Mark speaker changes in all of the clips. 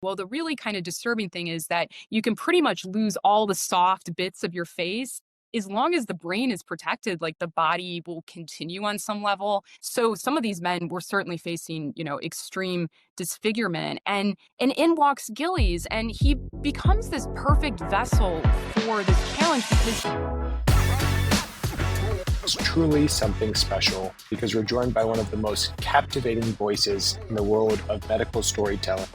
Speaker 1: Well, the really kind of disturbing thing is that you can pretty much lose all the soft bits of your face. As long as the brain is protected, like the body will continue on some level. So some of these men were certainly facing, extreme disfigurement. And in walks Gillies, and he becomes this perfect vessel for this challenge because
Speaker 2: It's truly something special because we're joined by one of the most captivating voices in the world of medical storytelling,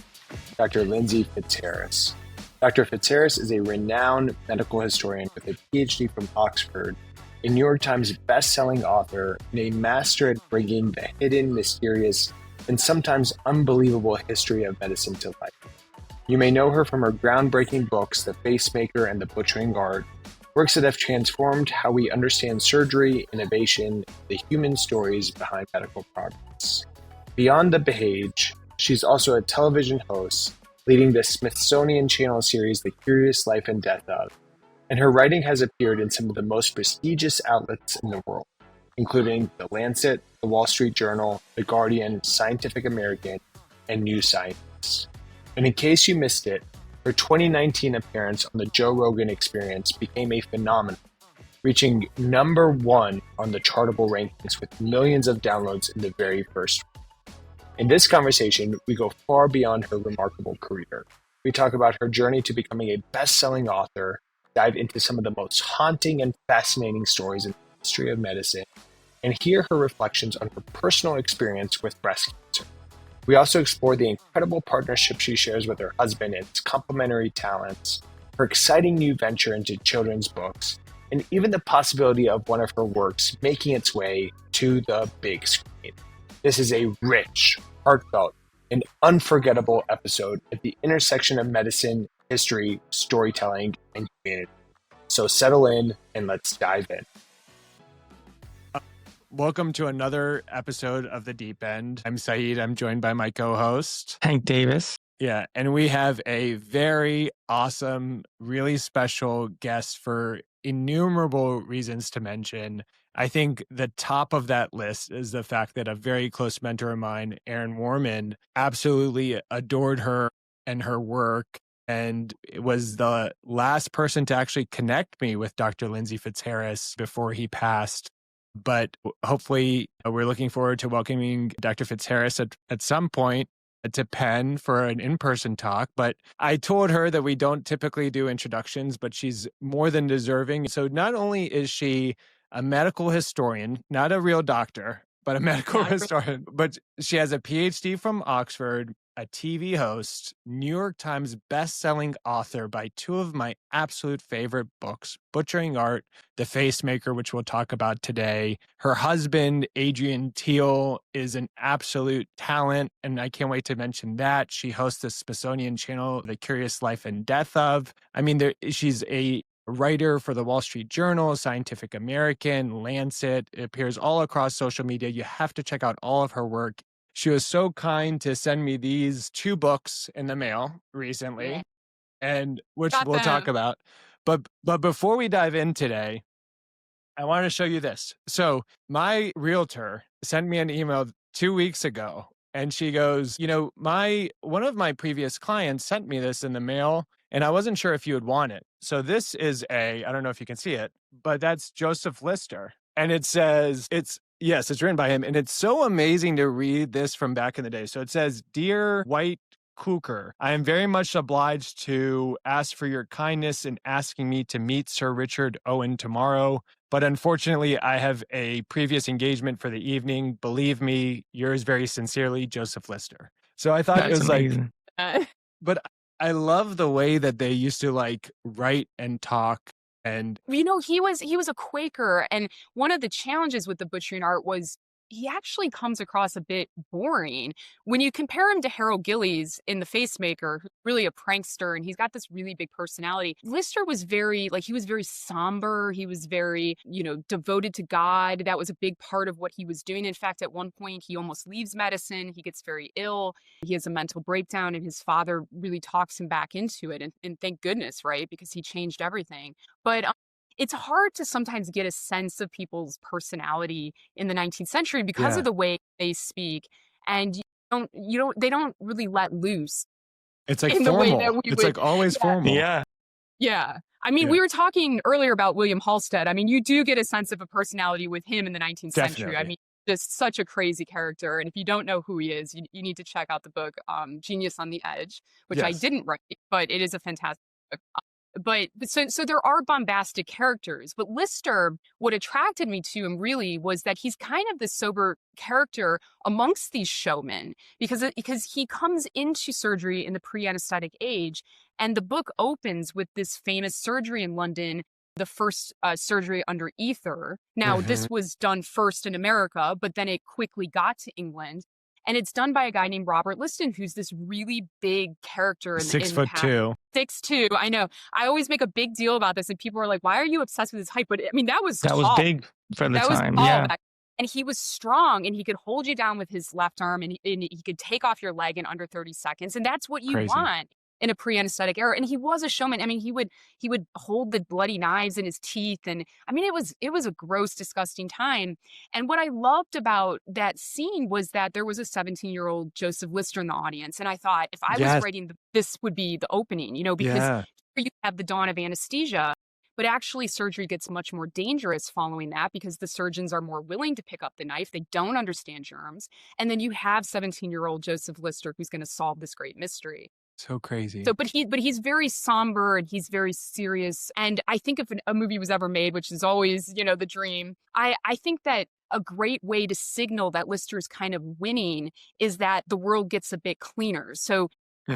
Speaker 2: Dr. Lindsey Fitzharris. Dr. Fitzharris is a renowned medical historian with a PhD from Oxford, a New York Times best-selling author, and a master at bringing the hidden, mysterious, and sometimes unbelievable history of medicine to life. You may know her from her groundbreaking books, The Facemaker and The Butchering Art, works that have transformed how we understand surgery, innovation, the human stories behind medical progress. Beyond the page, she's also a television host, leading the Smithsonian Channel series The Curious Life and Death of, and her writing has appeared in some of the most prestigious outlets in the world, including The Lancet, The Wall Street Journal, The Guardian, Scientific American, and New Scientist. And in case you missed it, her 2019 appearance on the Joe Rogan Experience became a phenomenon, reaching #1 on the Chartable rankings with millions of downloads in the very first week. In this conversation, we go far beyond her remarkable career. We talk about her journey to becoming a best-selling author, dive into some of the most haunting and fascinating stories in the history of medicine, and hear her reflections on her personal experience with breast cancer. We also explore the incredible partnership she shares with her husband and his complementary talents, her exciting new venture into children's books, and even the possibility of one of her works making its way to the big screen. This is a rich, heartfelt, and unforgettable episode at the intersection of medicine, history, storytelling, and humanity. So settle in and let's dive in.
Speaker 3: Welcome to another episode of The Deep End. I'm Saeed. I'm joined by my co-host,
Speaker 4: Hank Davis.
Speaker 3: Yeah, and we have a very awesome, really special guest for innumerable reasons to mention. I think the top of that list is the fact that a very close mentor of mine, Aaron Warman, absolutely adored her and her work, and was the last person to actually connect me with Dr. Lindsey Fitzharris before he passed. But hopefully, we're looking forward to welcoming Dr. Fitzharris at some point to Penn for an in-person talk. But I told her that we don't typically do introductions, but she's more than deserving. So not only is she a medical historian, not a real doctor, but a medical historian, but she has a PhD from Oxford, a TV host, New York Times best-selling author by two of my absolute favorite books, Butchering Art, The Facemaker, which we'll talk about today. Her husband, Adrian Teal, is an absolute talent, and I can't wait to mention that. She hosts the Smithsonian Channel, The Curious Life and Death of. I mean, she's a writer for the Wall Street Journal, Scientific American, Lancet. It appears all across social media. You have to check out all of her work. She was so kind to send me these two books in the mail recently, and which we'll talk about. But before we dive in today, I want to show you this. So my realtor sent me an email 2 weeks ago, and she goes, one of my previous clients sent me this in the mail, and I wasn't sure if you would want it. So this is I don't know if you can see it, but that's Joseph Lister. And it says, yes, it's written by him. And it's so amazing to read this from back in the day. So it says, "Dear White Cooker, I am very much obliged to ask for your kindness in asking me to meet Sir Richard Owen tomorrow. But unfortunately, I have a previous engagement for the evening. Believe me, yours very sincerely, Joseph Lister." So I thought
Speaker 4: That's
Speaker 3: it was
Speaker 4: amazing.
Speaker 3: but I love the way that they used to write and talk. And
Speaker 1: he was a Quaker, and one of the challenges with the butchering art was he actually comes across a bit boring. When you compare him to Harold Gillies in The Facemaker, who's really a prankster, and he's got this really big personality, Lister was he was very somber. He was very, devoted to God. That was a big part of what he was doing. In fact, at one point, he almost leaves medicine. He gets very ill. He has a mental breakdown, and his father really talks him back into it. And thank goodness, right? Because he changed everything. But it's hard to sometimes get a sense of people's personality in the 19th century because of the way they speak, and they don't really let loose.
Speaker 3: It's like
Speaker 1: in the way that
Speaker 3: formal.
Speaker 1: we
Speaker 3: It's
Speaker 1: would.
Speaker 3: like always
Speaker 1: Yeah.
Speaker 3: formal.
Speaker 4: Yeah.
Speaker 1: Yeah. I mean,
Speaker 3: Yeah.
Speaker 1: we were talking earlier about William Halstead. I mean, you do get a sense of a personality with him in the 19th century. I
Speaker 3: Definitely.
Speaker 1: mean, just such a crazy character. And if you don't know who he is, you need to check out the book, Genius on the Edge, which I
Speaker 3: Yes.
Speaker 1: didn't write, but it is a fantastic book. But so there are bombastic characters, but Lister, what attracted me to him really was that he's kind of the sober character amongst these showmen because he comes into surgery in the pre-anesthetic age, and the book opens with this famous surgery in London, the first surgery under ether. Now, this was done first in America, but then it quickly got to England. And it's done by a guy named Robert Liston, who's this really big character in
Speaker 3: 6'2".
Speaker 1: 6'2". I know. I always make a big deal about this, and people are like, "Why are you obsessed with his height?" But I mean, that was tall.
Speaker 4: big for the
Speaker 1: That was
Speaker 4: time.
Speaker 1: tall
Speaker 4: Yeah.
Speaker 1: back. And he was strong, and he could hold you down with his left arm, and he could take off your leg in under 30 seconds. And that's what you
Speaker 3: Crazy.
Speaker 1: want in a pre-anesthetic era. And he was a showman. I mean, he would hold the bloody knives in his teeth, and I mean, it was a gross, disgusting time. And what I loved about that scene was that there was a 17-year-old Joseph Lister in the audience, and I thought if I
Speaker 3: Yes.
Speaker 1: was writing this would be the opening, because
Speaker 3: Yeah.
Speaker 1: you have the dawn of anesthesia. But actually, surgery gets much more dangerous following that because the surgeons are more willing to pick up the knife. They don't understand germs. And then you have 17-year-old Joseph Lister who's going to solve this great mystery.
Speaker 3: So crazy.
Speaker 1: So, but he's very somber and he's very serious. And I think if a movie was ever made, which is always, the dream, I think that a great way to signal that Lister is kind of winning is that the world gets a bit cleaner. So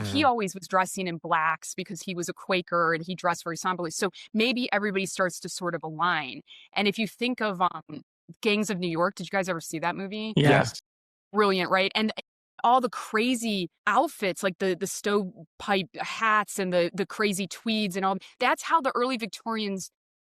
Speaker 1: he always was dressing in blacks because he was a Quaker and he dressed very somberly. So maybe everybody starts to sort of align. And if you think of Gangs of New York, did you guys ever see that movie?
Speaker 3: Yes.
Speaker 1: Brilliant, right? And all the crazy outfits, like the stovepipe hats and the crazy tweeds and all, that's how the early Victorians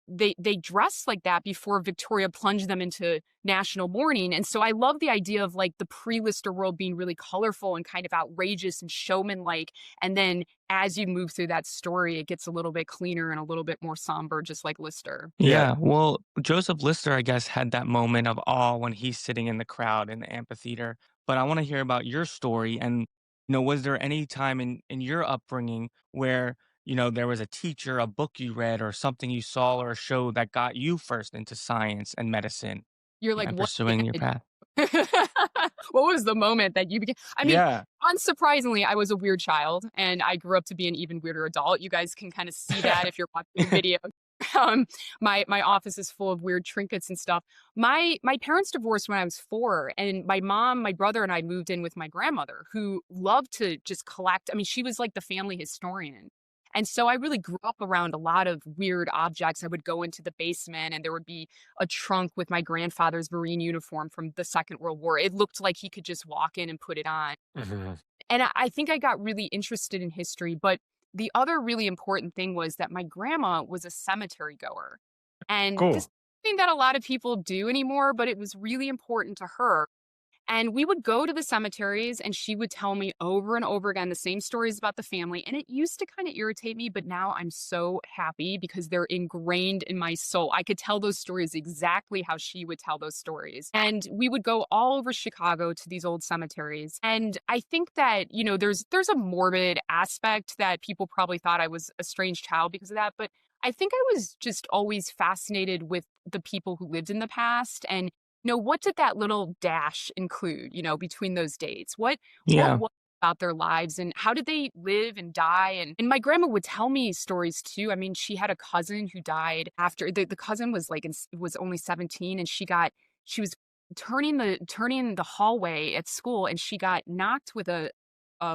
Speaker 1: they dressed like that before Victoria plunged them into national mourning. And so I love the idea of like the pre-Lister world being really colorful and kind of outrageous and showman-like. And then as you move through that story, it gets a little bit cleaner and a little bit more somber, just like Lister.
Speaker 4: Yeah. Well, Joseph Lister, I guess, had that moment of awe when he's sitting in the crowd in the amphitheater. But I want to hear about your story. And, was there any time in your upbringing where there was a teacher, a book you read, or something you saw, or a show that got you first into science and medicine
Speaker 1: You're like,
Speaker 4: and
Speaker 1: what?
Speaker 4: pursuing your path?
Speaker 1: What was the moment that you began? I mean,
Speaker 3: Yeah.
Speaker 1: unsurprisingly, I was a weird child and I grew up to be an even weirder adult. You guys can kind of see that if you're watching the video. My office is full of weird trinkets and stuff. My parents divorced when I was 4, and my mom, my brother, and I moved in with my grandmother, who loved to just collect. I mean, she was like the family historian. And so I really grew up around a lot of weird objects. I would go into the basement and there would be a trunk with my grandfather's Marine uniform from the Second World War. It looked like he could just walk in and put it on. And I think I got really interested in history. But the other really important thing was that my grandma was a cemetery goer. And
Speaker 3: Cool.
Speaker 1: this is something that a lot of people do anymore, but it was really important to her. And we would go to the cemeteries and she would tell me over and over again the same stories about the family. And it used to kind of irritate me, but now I'm so happy because they're ingrained in my soul. I could tell those stories exactly how she would tell those stories. And we would go all over Chicago to these old cemeteries. And I think that, there's a morbid aspect that people probably thought I was a strange child because of that. But I think I was just always fascinated with the people who lived in the past. And what did that little dash include, between those dates? What was about their lives and how did they live and die? And my grandma would tell me stories too. I mean, she had a cousin who died after the cousin was was only 17 and she was turning the hallway at school and she got knocked with a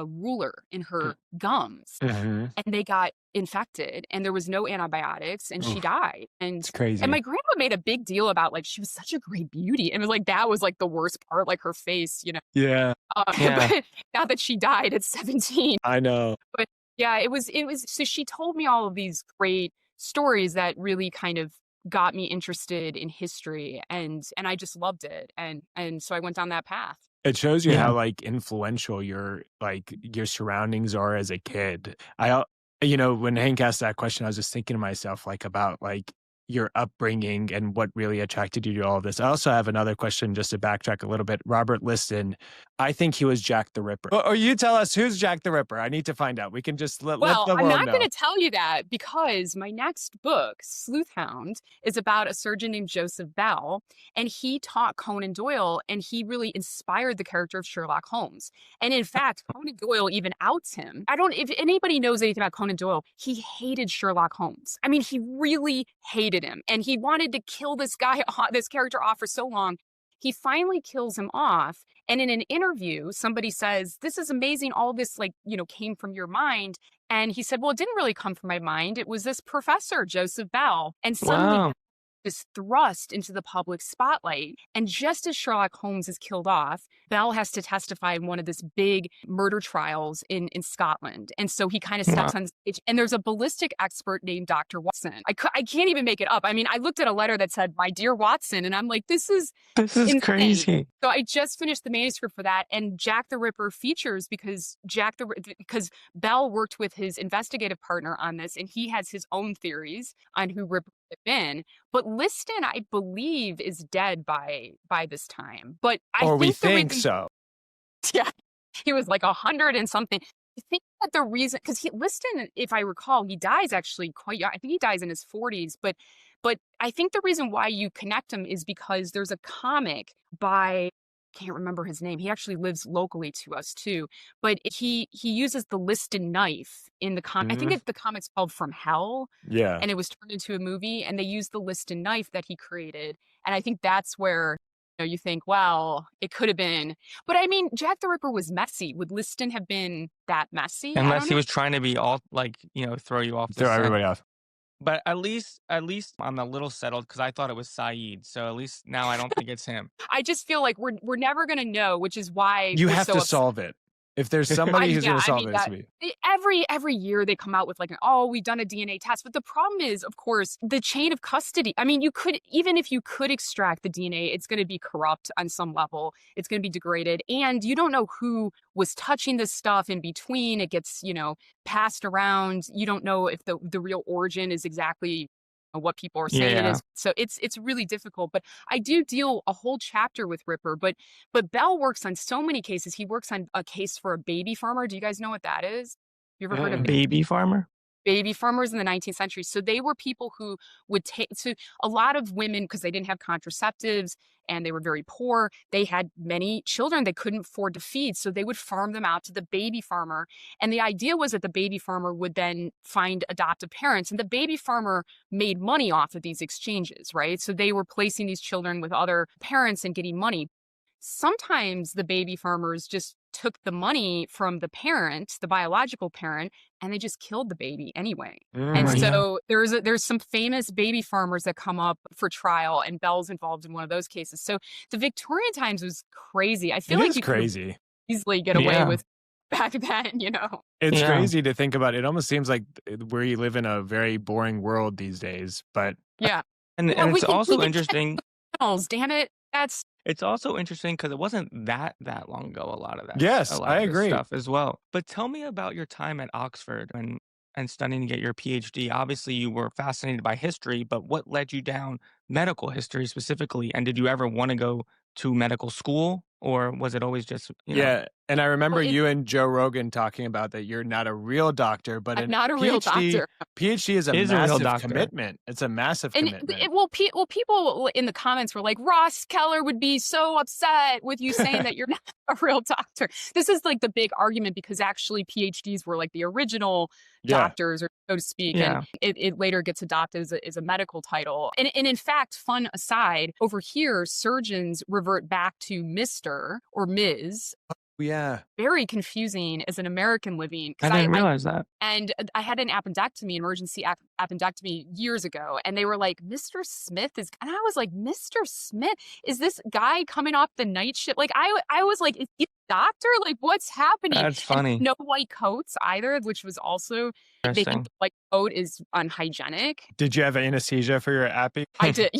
Speaker 1: ruler in her gums and they got infected and there was no antibiotics and she died. And
Speaker 3: It's crazy.
Speaker 1: And my grandma made a big deal about like she was such a great beauty. And it was like that was like the worst part, like her face,
Speaker 3: Yeah.
Speaker 1: But now that she died at 17.
Speaker 3: I know.
Speaker 1: But yeah, it was so she told me all of these great stories that really kind of got me interested in history and I just loved it. And so I went down that path.
Speaker 3: It shows you how like influential your surroundings are as a kid. When Hank asked that question, I was just thinking to myself like about like, your upbringing and what really attracted you to all of this. I also have another question just to backtrack a little bit. Robert Liston, I think he was Jack the Ripper. Or you tell us who's Jack the Ripper. I need to find out. We can just let
Speaker 1: Well,
Speaker 3: the
Speaker 1: I'm
Speaker 3: world
Speaker 1: not
Speaker 3: know.
Speaker 1: going to tell you that because my next book, Sleuth Hound, is about a surgeon named Joseph Bell, and he taught Conan Doyle, and he really inspired the character of Sherlock Holmes. And in fact, Conan Doyle even outs him. If anybody knows anything about Conan Doyle, he hated Sherlock Holmes. I mean, he really hated him, and he wanted to kill this guy, this character off for so long. He finally kills him off. And in an interview, somebody says, "This is amazing. All this, came from your mind." And he said, "Well, it didn't really come from my mind. It was this professor, Joseph Bell." And suddenly
Speaker 4: Wow.
Speaker 1: is thrust into the public spotlight. And just as Sherlock Holmes is killed off, Bell has to testify in one of this big murder trials in Scotland. And so he kind of steps on stage, and there's a ballistic expert named Dr. Watson. I can't even make it up. I mean, I looked at a letter that said, "My dear Watson," and I'm like, this is insane.
Speaker 4: Crazy.
Speaker 1: So I just finished the manuscript for that, and Jack the Ripper features because Bell worked with his investigative partner on this, and he has his own theories on who Ripper could have been. But Liston, I believe, is dead by this time. But
Speaker 3: we think so.
Speaker 1: Yeah, he was like 100 and something. I think that the reason, because Liston, if I recall, he dies actually quite young. I think he dies in his 40s. But I think the reason why you connect him is because there's a comic by, can't remember his name. He actually lives locally to us too. But he uses the Liston knife in the comic. I think the comic's called From Hell.
Speaker 3: Yeah.
Speaker 1: And it was turned into a movie, and they used the Liston knife that he created. And I think that's where you think, well, it could have been. But I mean, Jack the Ripper was messy. Would Liston have been that messy?
Speaker 4: Unless he was trying to be all throw you off.
Speaker 3: Throw everybody off.
Speaker 4: But at least I'm a little settled because I thought it was Saeed. So at least now I don't think it's him.
Speaker 1: I just feel like we're never going to know, which is why
Speaker 3: you have to solve it. If there's somebody who's going to solve it, it's me.
Speaker 1: Every year they come out with we've done a DNA test. But the problem is, of course, the chain of custody. I mean, even if you could extract the DNA, it's going to be corrupt on some level. It's going to be degraded. And you don't know who was touching this stuff in between. It gets, passed around. You don't know if the real origin is exactly what people are saying it is. So it's really difficult. But I do deal a whole chapter with Ripper. But Bell works on so many cases. He works on a case for a baby farmer. Do you guys know what that is? You ever heard of
Speaker 4: baby farmer?
Speaker 1: Baby farmers in the 19th century. So they were people who would so a lot of women, because they didn't have contraceptives and they were very poor, they had many children they couldn't afford to feed. So they would farm them out to the baby farmer. And the idea was that the baby farmer would then find adoptive parents, and the baby farmer made money off of these exchanges, right? So they were placing these children with other parents and getting money. Sometimes the baby farmers just took the money from the parent, the biological parent, and they just killed the baby anyway. So there's some famous baby farmers that come up for trial, and Bell's involved in one of those cases. So the Victorian times was crazy. I feel like you could easily get away with back then,
Speaker 3: It's crazy to think about. It almost seems like where you live in a very boring world these days. But
Speaker 1: yeah,
Speaker 4: and it's also interesting.
Speaker 1: Damn it.
Speaker 4: It's also interesting because it wasn't that long ago, a lot of that.
Speaker 3: Yes, I agree.
Speaker 4: Stuff as well. But tell me about your time at Oxford and studying to get your PhD. Obviously, you were fascinated by history, but what led you down medical history specifically? And did you ever want to go to medical school, or was it always just,
Speaker 3: Yeah, and I remember you and Joe Rogan talking about that you're not a real doctor, but
Speaker 1: I'm not a real doctor.
Speaker 3: PhD is a massive commitment. It's a massive commitment.
Speaker 1: People in the comments were like, Ross Keller would be so upset with you saying that you're not a real doctor. This is like the big argument, because actually PhDs were like the original doctors, or so to speak, and it later gets adopted as a medical title. And in fact, fun aside, over here, surgeons revert back to Mr. or Ms.
Speaker 3: Yeah.
Speaker 1: Very confusing as an American living.
Speaker 4: I didn't realize that.
Speaker 1: And I had an appendectomy, emergency appendectomy years ago. And they were like, Mr. Smith is, and I was like, Mr. Smith, is this guy coming off the night shift? Like, I was like, is he a doctor? Like, what's happening?
Speaker 4: That's funny.
Speaker 1: And no white coats either, which was also, they think the white coat is unhygienic.
Speaker 3: Did you have anesthesia for your appy?
Speaker 1: I did.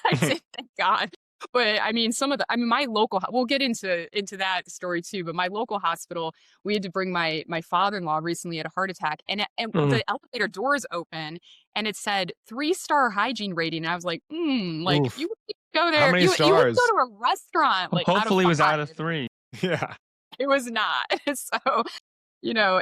Speaker 1: I did, thank God. But I mean, my local, we'll get into that story too. But my local hospital, we had to bring my father-in-law recently had a heart attack, and
Speaker 4: Mm.
Speaker 1: the elevator doors open, and it said 3-star hygiene rating. And I was like, like
Speaker 3: Oof.
Speaker 1: you wouldn't go
Speaker 3: How
Speaker 1: there,
Speaker 3: many
Speaker 1: you wouldn't go
Speaker 3: stars?
Speaker 1: to a restaurant like out of
Speaker 4: Hopefully it was out of
Speaker 1: 5.
Speaker 4: 3.
Speaker 3: Yeah.
Speaker 1: It was not. So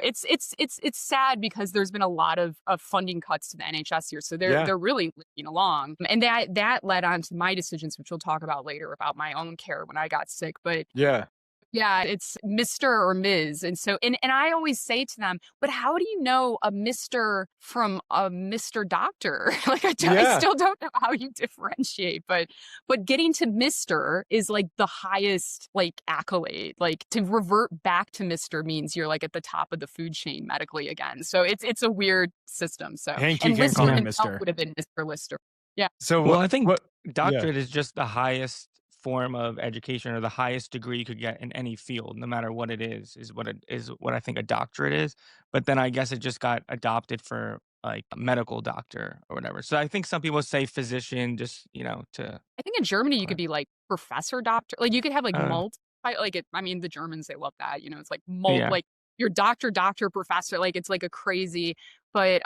Speaker 1: it's sad because there's been a lot of funding cuts to the NHS here, so
Speaker 3: Yeah.
Speaker 1: they're really leaking along, and that led on to my decisions, which we'll talk about later about my own care when I got sick. But
Speaker 3: Yeah.
Speaker 1: yeah, it's Mr. or Ms. And so, and I always say to them, but how do you know a Mr. from a Mr. Doctor? Like I
Speaker 3: Yeah.
Speaker 1: still don't know how you differentiate, but getting to Mr. is like the highest like accolade. Like to revert back to Mr. means you're like at the top of the food chain medically again. So it's a weird system. So,
Speaker 3: Hank, you
Speaker 1: and
Speaker 3: can't call
Speaker 1: Lister
Speaker 3: me
Speaker 4: Yeah.
Speaker 1: himself
Speaker 3: Mister.
Speaker 1: would have been Mr. Lister. Yeah.
Speaker 3: So
Speaker 4: Well, I think
Speaker 3: yeah.
Speaker 4: doctorate is just the highest form of education or the highest degree you could get in any field, no matter what it is what I think a doctorate is. But then I guess it just got adopted for like a medical doctor or whatever. So I think some people say physician just, to
Speaker 1: I think in Germany you could
Speaker 4: but
Speaker 1: be like professor doctor. Like you could have like
Speaker 4: uh
Speaker 1: I mean the Germans they love that, it's like
Speaker 4: yeah.
Speaker 1: like your doctor professor, like it's like a crazy, but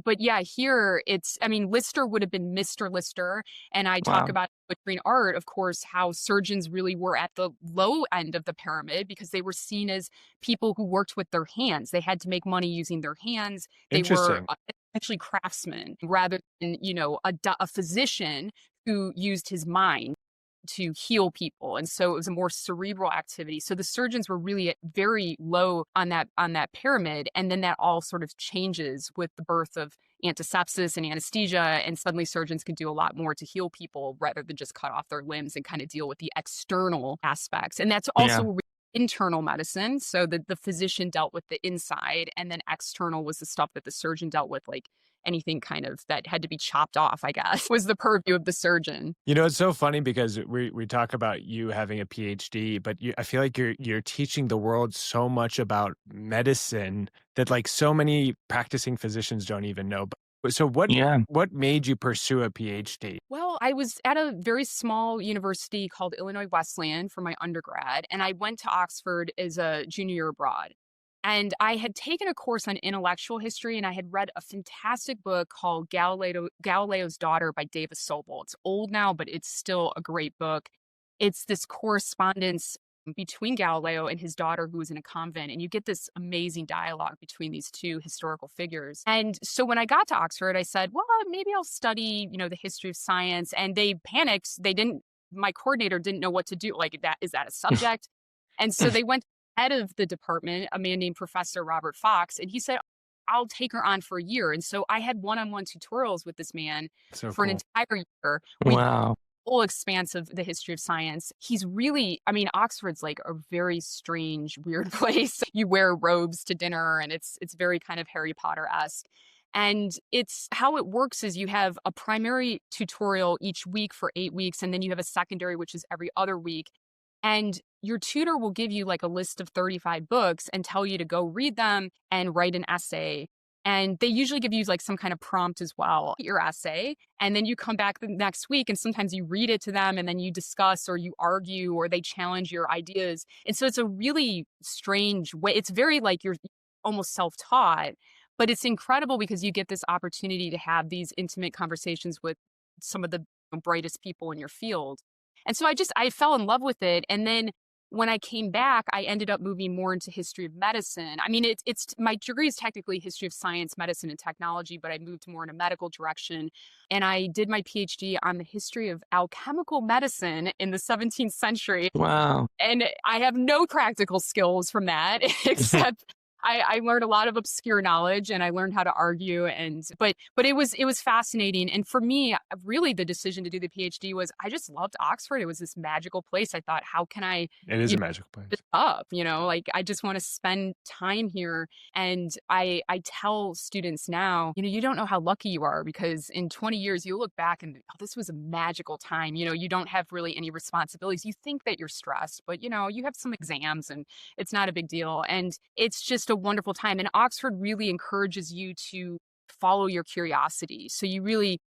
Speaker 1: but yeah, here it's, I mean, Lister would have been Mr. Lister. And I talk
Speaker 4: Wow.
Speaker 1: about butchering art, of course, how surgeons really were at the low end of the pyramid because they were seen as people who worked with their hands. They had to make money using their hands. They were
Speaker 3: Interesting.
Speaker 1: essentially craftsmen rather than, a physician who used his mind to heal people. And so it was a more cerebral activity. So the surgeons were really at very low on that pyramid. And then that all sort of changes with the birth of antisepsis and anesthesia. And suddenly surgeons can do a lot more to heal people rather than just cut off their limbs and kind of deal with the external aspects. And that's
Speaker 4: Yeah.
Speaker 1: also internal medicine. So the physician dealt with the inside, and then external was the stuff that the surgeon dealt with, like anything kind of that had to be chopped off, I guess, was the purview of the surgeon.
Speaker 3: It's so funny because we talk about you having a PhD, but I feel like you're teaching the world so much about medicine that like so many practicing physicians don't even know. So
Speaker 4: Yeah.
Speaker 3: what made you pursue a PhD?
Speaker 1: Well, I was at a very small university called Illinois Wesleyan for my undergrad, and I went to Oxford as a junior year abroad. And I had taken a course on intellectual history, and I had read a fantastic book called Galileo's Daughter by Davis Sobel. It's old now, but it's still a great book. It's this correspondence between Galileo and his daughter who was in a convent, and you get this amazing dialogue between these two historical figures. And so when I got to Oxford, I said, well, maybe I'll study, the history of science. And they panicked. My coordinator didn't know what to do. Like, is that a subject? And so they went to the head of the department, a man named Professor Robert Fox, and he said, I'll take her on for a year. And so I had one-on-one tutorials with this man
Speaker 3: So
Speaker 1: for an
Speaker 3: cool.
Speaker 1: entire year. We
Speaker 4: Wow.
Speaker 1: whole expanse of the history of science. He's really, I mean, Oxford's like a very strange, weird place. You wear robes to dinner, and it's very kind of Harry Potter-esque. And it's how it works is you have a primary tutorial each week for 8 weeks, and then you have a secondary, which is every other week. And your tutor will give you like a list of 35 books and tell you to go read them and write an essay. And they usually give you like some kind of prompt as well, your essay. And then you come back the next week and sometimes you read it to them and then you discuss or you argue or they challenge your ideas. And so it's a really strange way. It's very like you're almost self-taught, but it's incredible because you get this opportunity to have these intimate conversations with some of the brightest people in your field. And so I fell in love with it. And then when I came back, I ended up moving more into history of medicine. I mean, it's my degree is technically history of science, medicine, and technology, but I moved more in a medical direction. And I did my PhD on the history of alchemical medicine in the 17th century.
Speaker 4: Wow.
Speaker 1: And I have no practical skills from that, except I learned a lot of obscure knowledge and I learned how to argue. But it was fascinating. And for me, really the decision to do the PhD was I just loved Oxford. It was this magical place. I thought, how can I
Speaker 3: It is
Speaker 1: you
Speaker 3: a magical place.
Speaker 1: it up, like I just want to spend time here. And I tell students now, you don't know how lucky you are because in 20 years you'll look back and this was a magical time. You don't have really any responsibilities. You think that you're stressed, but you have some exams and it's not a big deal. And it's just a wonderful time. And Oxford really encourages you to follow your curiosity. So you really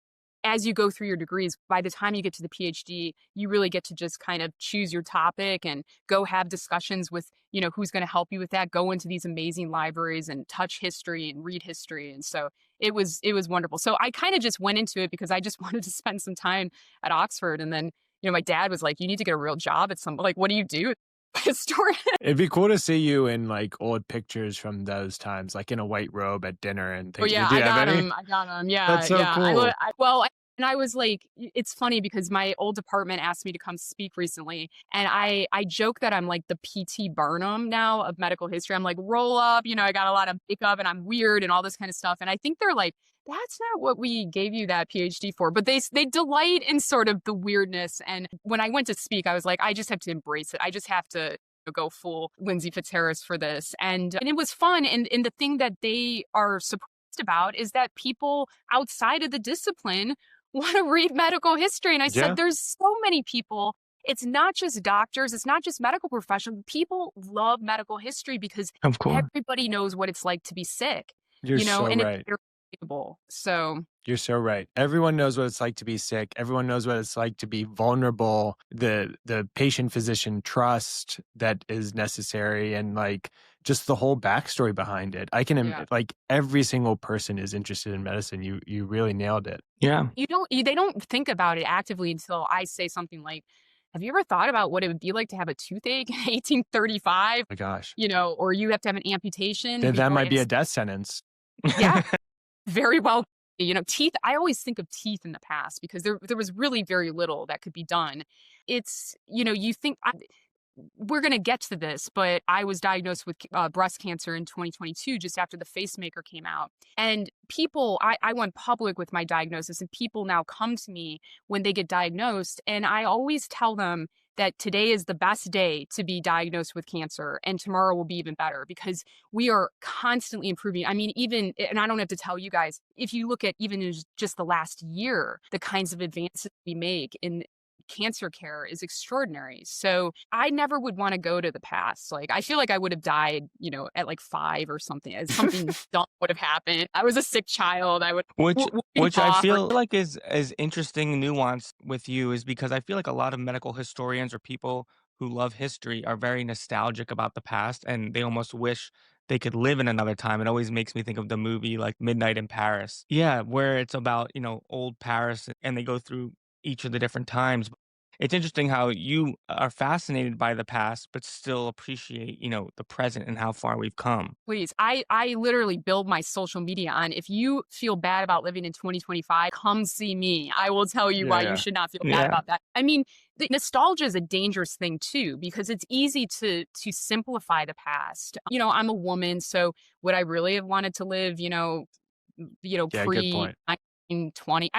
Speaker 1: as you go through your degrees, by the time you get to the PhD, you really get to just kind of choose your topic and go have discussions with, who's going to help you with that, go into these amazing libraries and touch history and read history. And so it was wonderful. So I kind of just went into it because I just wanted to spend some time at Oxford. And then, my dad was like, you need to get a real job at some, like, what do you do? Historian.
Speaker 3: It'd be cool to see you in like old pictures from those times, like in a white robe at dinner and
Speaker 1: Oh
Speaker 3: things.
Speaker 1: yeah,
Speaker 3: Do you
Speaker 1: I
Speaker 3: have
Speaker 1: got
Speaker 3: any?
Speaker 1: him. I got him. Yeah,
Speaker 3: That's so
Speaker 1: yeah.
Speaker 3: cool.
Speaker 1: And I was like, it's funny because my old department asked me to come speak recently, and I joke that I'm like the P.T. Barnum now of medical history. I'm like, roll up, I got a lot of makeup and I'm weird and all this kind of stuff. And I think they're like, that's not what we gave you that PhD for. But they delight in sort of the weirdness. And when I went to speak, I was like, I just have to embrace it. I just have to go full Lindsey Fitzharris for this. And it was fun. And the thing that they are surprised about is that people outside of the discipline want to read medical history. And I
Speaker 3: Yeah.
Speaker 1: said, there's so many people. It's not just doctors. It's not just medical professionals. People love medical history because
Speaker 4: Of course.
Speaker 1: everybody knows what it's like to be sick,
Speaker 3: You're so
Speaker 1: and
Speaker 3: right.
Speaker 1: it's very relatable. So
Speaker 3: You're so right. Everyone knows what it's like to be sick. Everyone knows what it's like to be vulnerable. The patient physician trust that is necessary, and like just the whole backstory behind it.
Speaker 1: Yeah.
Speaker 3: Like every single person is interested in medicine. You really nailed it.
Speaker 4: Yeah.
Speaker 1: they don't think about it actively until I say something like, have you ever thought about what it would be like to have a toothache in 1835?
Speaker 3: Oh my gosh.
Speaker 1: Or you have to have an amputation.
Speaker 3: That
Speaker 1: before
Speaker 3: might be a
Speaker 1: it's-
Speaker 3: death sentence.
Speaker 1: Yeah, very well. Teeth, I always think of teeth in the past because there was really very little that could be done. It's, you think, we're going to get to this, but I was diagnosed with breast cancer in 2022, just after the Facemaker came out. And people, I went public with my diagnosis, and people now come to me when they get diagnosed. And I always tell them that today is the best day to be diagnosed with cancer, and tomorrow will be even better because we are constantly improving. I mean, even, and I don't have to tell you guys, if you look at even in just the last year, the kinds of advances we make in cancer care is extraordinary. So I never would want to go to the past. Like, I feel like I would have died, at like 5 or something. As something dumb would have happened. I was a sick child. I would,
Speaker 4: Which I feel like is interesting nuance with you is because I feel like a lot of medical historians or people who love history are very nostalgic about the past, and they almost wish they could live in another time. It always makes me think of the movie like Midnight in Paris. Yeah, where it's about, old Paris and they go through each of the different times. It's interesting how you are fascinated by the past, but still appreciate, the present and how far we've come.
Speaker 1: Please, I literally build my social media on, if you feel bad about living in 2025, come see me. I will tell you why you should not feel bad about that. I mean, the nostalgia is a dangerous thing too, because it's easy to simplify the past. I'm a woman, so would I really have wanted to live,
Speaker 3: Yeah,
Speaker 1: pre
Speaker 3: good point.
Speaker 1: 1920?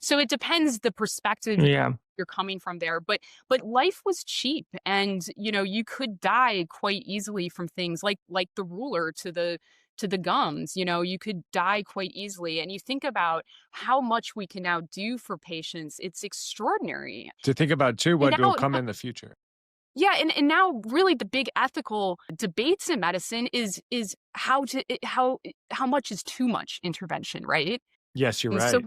Speaker 1: So it depends the perspective
Speaker 4: Yeah.
Speaker 1: you're coming from there, but life was cheap, and you could die quite easily from things like the ruler to the gums. You could die quite easily, and you think about how much we can now do for patients. It's extraordinary
Speaker 3: To think about too, what
Speaker 1: now,
Speaker 3: will come in the future.
Speaker 1: yeah, and now really the big ethical debates in medicine is how much is too much intervention, right?
Speaker 3: Yes, you're
Speaker 1: And
Speaker 3: right.
Speaker 1: so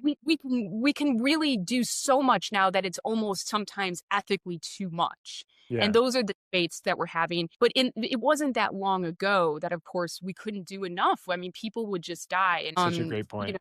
Speaker 1: we can really do so much now that it's almost sometimes ethically too much.
Speaker 3: Yeah.
Speaker 1: And those are the debates that we're having. But it wasn't that long ago that, of course, we couldn't do enough. I mean, people would just die. And
Speaker 3: Such a great point.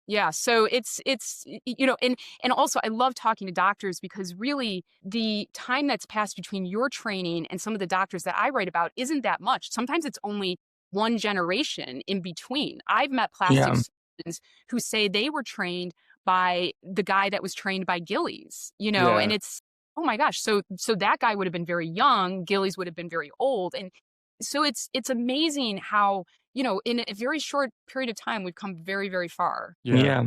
Speaker 1: yeah. So it's and also I love talking to doctors because really the time that's passed between your training and some of the doctors that I write about isn't that much. Sometimes it's only one generation in between. I've met plastic surgeons who say they were trained by the guy that was trained by Gillies,
Speaker 3: Yeah.
Speaker 1: and it's, oh my gosh. So that guy would have been very young. Gillies would have been very old. And so it's amazing how, in a very short period of time, we've come very, very far.
Speaker 4: Yeah.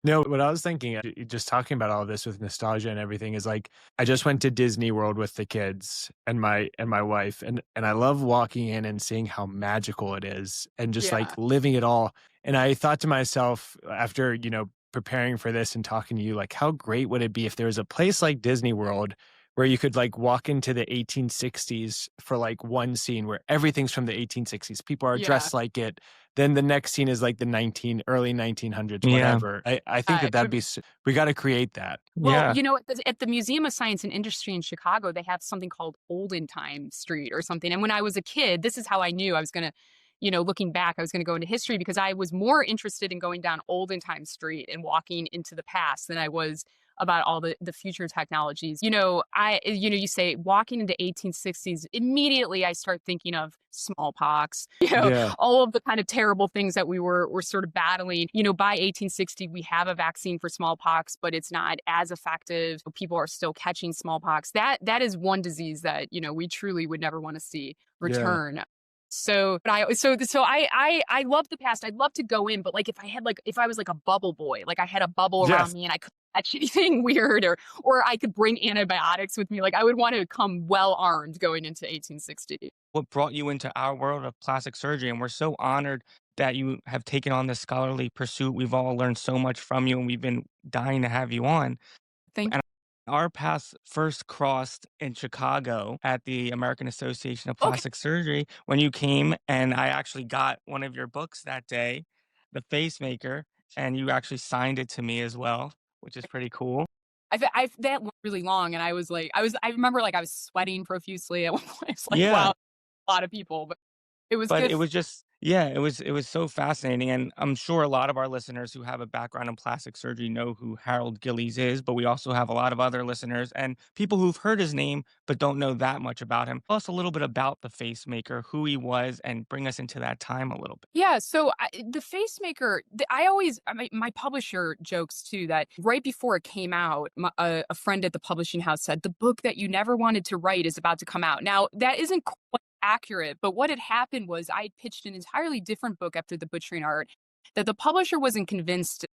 Speaker 3: No, what I was thinking, just talking about all of this with nostalgia and everything, is like I just went to Disney World with the kids and my wife, and I love walking in and seeing how magical it is, and just like living it all. And I thought to myself after preparing for this and talking to you, like, how great would it be if there was a place like Disney World where you could like walk into the 1860s for like one scene where everything's from the 1860s. People are
Speaker 1: Yeah.
Speaker 3: dressed like it. Then the next scene is like the early 1900s,
Speaker 4: Yeah.
Speaker 3: whatever. I think
Speaker 1: It
Speaker 3: that'd
Speaker 1: would
Speaker 3: be, we got to create that.
Speaker 1: Well,
Speaker 4: Yeah.
Speaker 1: at the Museum of Science and Industry in Chicago, they have something called Olden Time Street or something. And when I was a kid, this is how I knew I was going to, looking back, I was going to go into history because I was more interested in going down Olden Time Street and walking into the past than I was about all the future technologies. You say walking into 1860s, immediately I start thinking of smallpox,
Speaker 3: Yeah.
Speaker 1: all of the kind of terrible things that we were sort of battling. By 1860, we have a vaccine for smallpox, but it's not as effective. People are still catching smallpox. That is one disease that, we truly would never want to see
Speaker 3: Yeah.
Speaker 1: return. So, but I love the past. I'd love to go in, but like if I was like a bubble boy, like I had a bubble around
Speaker 3: Yes.
Speaker 1: me and I couldn't catch anything weird, or I could bring antibiotics with me. Like I would want to come well armed going into 1860.
Speaker 4: What brought you into our world of plastic surgery? And we're so honored that you have taken on this scholarly pursuit. We've all learned so much from you, and we've been dying to have you on.
Speaker 1: Thank
Speaker 4: And our paths first crossed in Chicago at the American Association of
Speaker 1: Okay.
Speaker 4: Plastic Surgery when you came, and I actually got one of your books that day, The Facemaker, and you actually signed it to me as well, which is pretty cool.
Speaker 1: I've that went really long, and I remember like I was sweating profusely at one point. It's like
Speaker 4: Yeah.
Speaker 1: wow, a lot of people, but it was
Speaker 4: But
Speaker 1: good.
Speaker 4: it was just yeah, it was so fascinating, and I'm sure a lot of our listeners who have a background in plastic surgery know who Harold Gillies is, but we also have a lot of other listeners and people who've heard his name but don't know that much about him. Tell us a little bit about the Facemaker, who he was, and bring us into that time a little bit.
Speaker 1: Yeah, so the Facemaker, my publisher jokes too that right before it came out, a friend at the publishing house said, the book that you never wanted to write is about to come out. Now, that isn't quite accurate, but what had happened was I had pitched an entirely different book after The Butchering Art that the publisher wasn't convinced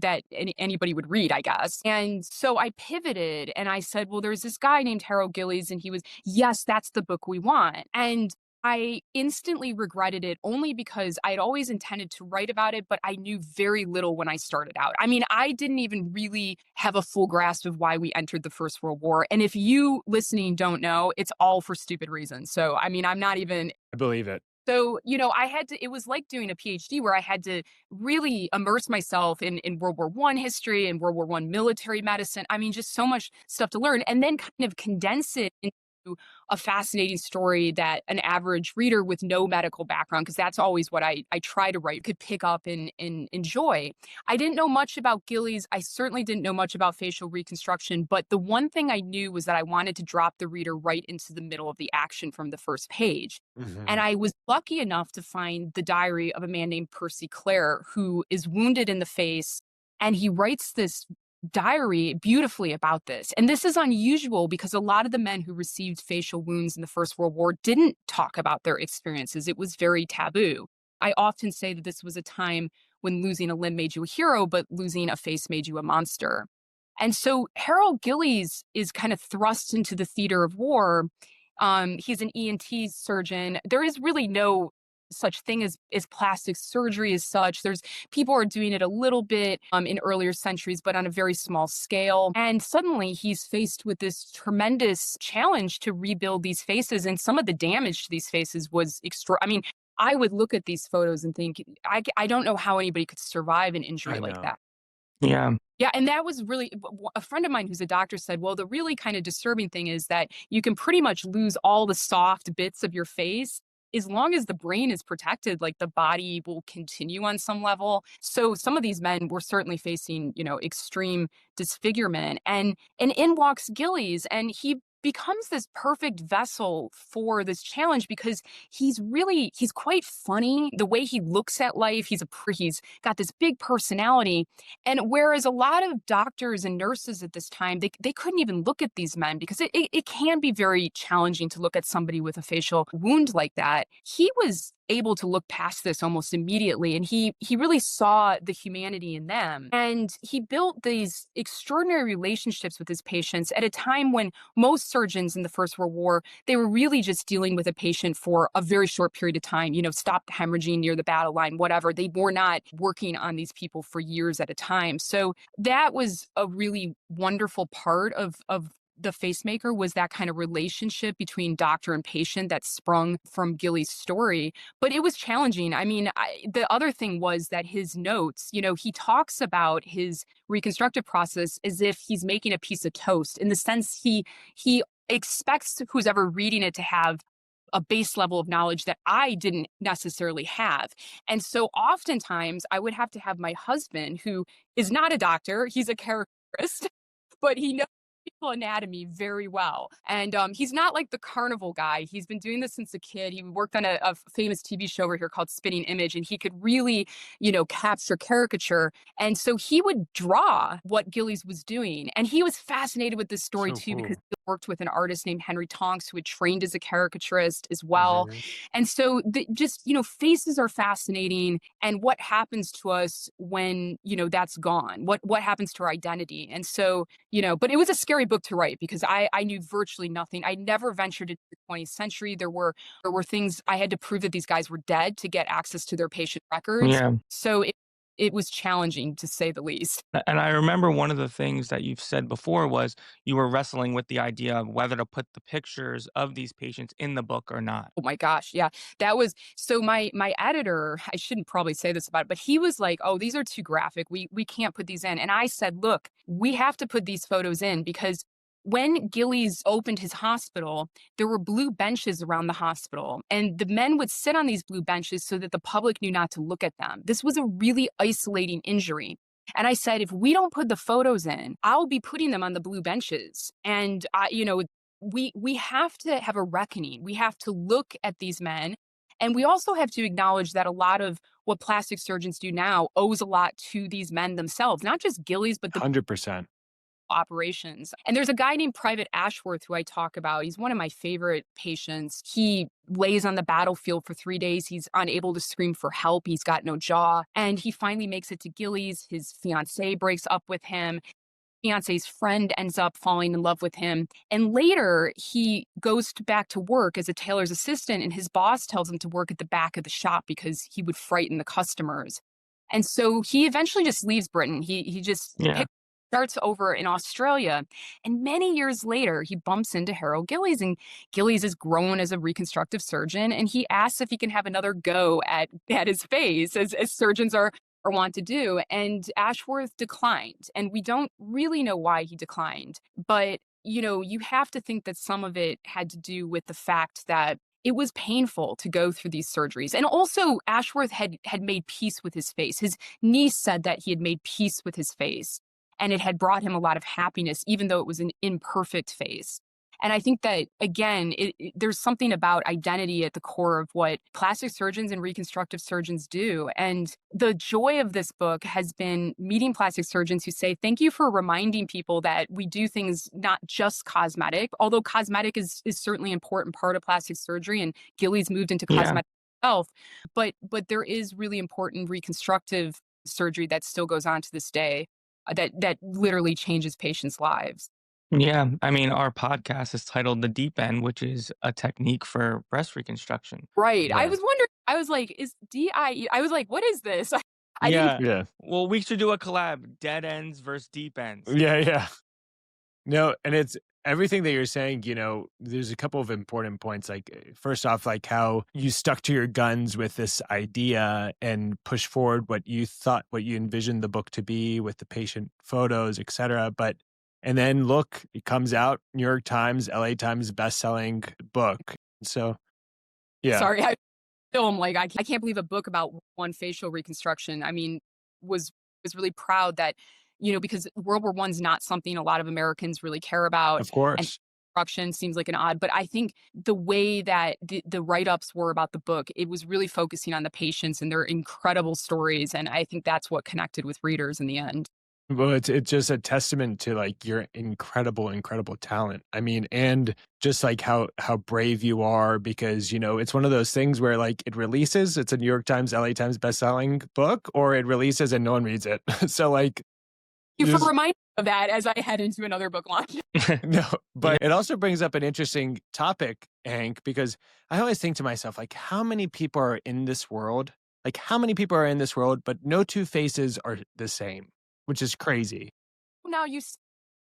Speaker 1: that anybody would read, I guess. And so I pivoted and I said, well, there's this guy named Harold Gillies, and he was, yes, that's the book we want. And I instantly regretted it only because I had always intended to write about it, but I knew very little when I started out. I mean, I didn't even really have a full grasp of why we entered the First World War. And if you listening don't know, it's all for stupid reasons. So, I mean, I'm not even.
Speaker 3: I believe it.
Speaker 1: So, it was like doing a PhD where I had to really immerse myself in World War I history and World War I military medicine. I mean, just so much stuff to learn and then kind of condense it into a fascinating story that an average reader with no medical background, because that's always what I try to write, could pick up and enjoy. I didn't know much about Gillies. I certainly didn't know much about facial reconstruction, but the one thing I knew was that I wanted to drop the reader right into the middle of the action from the first page. And I was lucky enough to find the diary of a man named Percy Clare, who is wounded in the face, and he writes this diary beautifully about this. And this is unusual because a lot of the men who received facial wounds in the First World War didn't talk about their experiences. It was very taboo. I often say that this was a time when losing a limb made you a hero, but losing a face made you a monster. And so Harold Gillies is kind of thrust into the theater of war. He's an ENT surgeon. There is really no such thing as plastic surgery as such. There's people are doing it a little bit in earlier centuries, but on a very small scale. And suddenly he's faced with this tremendous challenge to rebuild these faces. And some of the damage to these faces was extra. I mean, I would look at these photos and think, I don't know how anybody could survive an injury like that.
Speaker 4: Yeah.
Speaker 1: Yeah, and that was really a friend of mine who's a doctor said, well, the really kind of disturbing thing is that you can pretty much lose all the soft bits of your face. As long as the brain is protected, like the body will continue on some level. So some of these men were certainly facing, extreme disfigurement. And in walks Gillies, and he becomes this perfect vessel for this challenge because he's quite funny. The way he looks at life, he's got this big personality. And whereas a lot of doctors and nurses at this time, they couldn't even look at these men because it can be very challenging to look at somebody with a facial wound like that. He was able to look past this almost immediately. And he really saw the humanity in them. And he built these extraordinary relationships with his patients at a time when most surgeons in the First World War, they were really just dealing with a patient for a very short period of time, stopped hemorrhaging near the battle line, whatever. They were not working on these people for years at a time. So that was a really wonderful part of the Facemaker was that kind of relationship between doctor and patient that sprung from Gillies' story, but it was challenging. I mean, the other thing was that his notes, he talks about his reconstructive process as if he's making a piece of toast, in the sense he expects who's ever reading it to have a base level of knowledge that I didn't necessarily have. And so oftentimes I would have to have my husband, who is not a doctor, he's a caricaturist, but he knows people anatomy very well. And he's not like the carnival guy. He's been doing this since a kid. He worked on a famous TV show over here called Spinning Image, and he could really, capture caricature. And so he would draw what Gillies was doing. And he was fascinated with this story
Speaker 3: So
Speaker 1: too,
Speaker 3: cool.
Speaker 1: because he worked with an artist named Henry Tonks, who had trained as a caricaturist as well.
Speaker 3: Mhm.
Speaker 1: And so faces are fascinating, and what happens to us when, that's gone, what happens to our identity. And so, but it was a scary book to write, because I knew virtually nothing. I never ventured into the 20th century. There were things I had to prove that these guys were dead to get access to their patient records.
Speaker 4: Yeah.
Speaker 1: So it was challenging, to say the least.
Speaker 4: And I remember one of the things that you've said before was you were wrestling with the idea of whether to put the pictures of these patients in the book or not.
Speaker 1: Oh my gosh, yeah. That was so my editor, I shouldn't probably say this about it, but he was like, "Oh, these are too graphic. We can't put these in." And I said, "Look, we have to put these photos in, because when Gillies opened his hospital, there were blue benches around the hospital, and the men would sit on these blue benches so that the public knew not to look at them. This was a really isolating injury." And I said, "If we don't put the photos in, I'll be putting them on the blue benches." And we have to have a reckoning. We have to look at these men. And we also have to acknowledge that a lot of what plastic surgeons do now owes a lot to these men themselves, not just Gillies, but the
Speaker 3: 100%.
Speaker 1: operations. And there's a guy named Private Ashworth who I talk about. He's one of my favorite patients. He lays on the battlefield for 3 days. He's unable to scream for help. He's got no jaw. And he finally makes it to Gillies. His fiancee breaks up with him. Fiance's friend ends up falling in love with him. And later, he goes back to work as a tailor's assistant, and his boss tells him to work at the back of the shop because he would frighten the customers. And so he eventually just leaves Britain. He just
Speaker 4: Yeah.
Speaker 1: starts over in Australia. And many years later, he bumps into Harold Gillies, and Gillies is grown as a reconstructive surgeon. And he asks if he can have another go at his face, as surgeons are want to do. And Ashworth declined. And we don't really know why he declined. But, you have to think that some of it had to do with the fact that it was painful to go through these surgeries. And also, Ashworth had made peace with his face. His niece said that he had made peace with his face, and it had brought him a lot of happiness, even though it was an imperfect face. And I think that, again, there's something about identity at the core of what plastic surgeons and reconstructive surgeons do. And the joy of this book has been meeting plastic surgeons who say, "Thank you for reminding people that we do things not just cosmetic," although cosmetic is certainly an important part of plastic surgery, and Gillies moved into
Speaker 4: Yeah.
Speaker 1: cosmetic health. But there is really important reconstructive surgery that still goes on to this day, that literally changes patients' lives.
Speaker 4: Yeah. I mean, our podcast is titled The Deep End, which is a technique for breast reconstruction.
Speaker 1: Right. I
Speaker 3: Yeah.
Speaker 1: was wondering, I was like, is DIE? I was like, what is this? I
Speaker 4: Yeah.
Speaker 1: didn't.
Speaker 3: Yeah.
Speaker 4: Well, we should do a collab, dead ends versus deep ends.
Speaker 3: Yeah. No, and it's everything that you're saying, there's a couple of important points. Like, first off, like how you stuck to your guns with this idea and push forward what you envisioned the book to be with the patient photos, et cetera. And then look, it comes out, New York Times, LA Times best-selling book. So, yeah.
Speaker 1: Sorry, I still am like, I can't believe a book about one facial reconstruction. I mean, was really proud that, because World War I's not something a lot of Americans really care about.
Speaker 3: Of course.
Speaker 1: And reconstruction seems like an odd, but I think the way that the write-ups were about the book, it was really focusing on the patients and their incredible stories. And I think that's what connected with readers in the end.
Speaker 3: Well, it's just a testament to like your incredible talent. I mean, and just like how brave you are, because it's one of those things where like it releases, it's a New York Times, LA Times bestselling book, or it releases and no one reads it. So like,
Speaker 1: You for reminding me of that as I head into another book launch.
Speaker 3: no, but it also brings up an interesting topic, Hank, because I always think to myself, like, how many people are in this world? Like, how many people are in this world, but no two faces are the same, which is crazy.
Speaker 1: Now you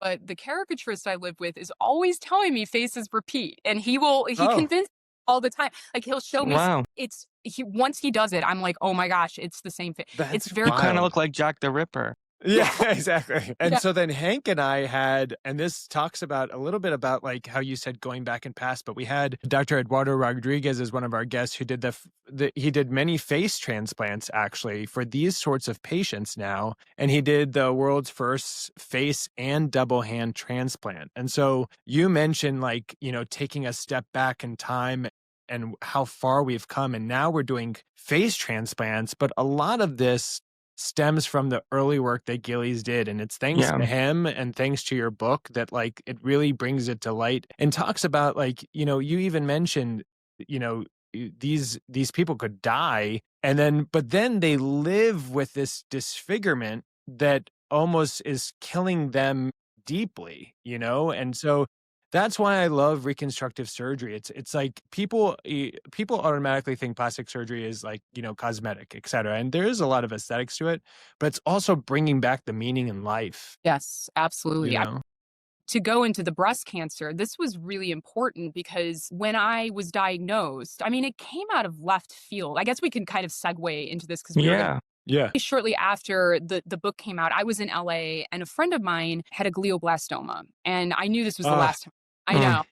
Speaker 1: But the caricaturist I live with is always telling me faces repeat, and he
Speaker 3: Oh,
Speaker 1: convinces all the time. Like he'll show me
Speaker 4: Wow.
Speaker 1: it's he once he does it, I'm like, oh my gosh, it's the same face. It's
Speaker 3: that's
Speaker 1: very
Speaker 4: You kind of
Speaker 3: wild.
Speaker 4: look like Jack the Ripper.
Speaker 3: Yeah,
Speaker 1: yeah
Speaker 3: exactly. And
Speaker 1: yeah
Speaker 3: so then Hank and I had, and this talks about a little bit about like how you said going back in past, but we had Dr. Eduardo Rodriguez as one of our guests who did he did many face transplants actually for these sorts of patients now. And he did the world's first face and double hand transplant. And so you mentioned like, taking a step back in time and how far we've come. And now we're doing face transplants, but a lot of this stems from the early work that Gillies did. And it's thanks
Speaker 4: Yeah.
Speaker 3: to him and thanks to your book that like it really brings it to light and talks about like, you even mentioned, you know, these people could die but then they live with this disfigurement that almost is killing them deeply, and so that's why I love reconstructive surgery. It's like people automatically think plastic surgery is like, cosmetic, et cetera. And there is a lot of aesthetics to it, but it's also bringing back the meaning in life,
Speaker 1: yes,
Speaker 3: you
Speaker 1: absolutely.
Speaker 3: know?
Speaker 1: To go into the breast cancer, this was really important because when I was diagnosed, I mean, it came out of left field. I guess we can kind of segue into this because we were going
Speaker 4: Yeah.
Speaker 3: Yeah.
Speaker 1: shortly after the book came out. I was in LA and a friend of mine had a glioblastoma, and I knew this was the
Speaker 3: Ah,
Speaker 1: last time. I
Speaker 4: Mm.
Speaker 1: know.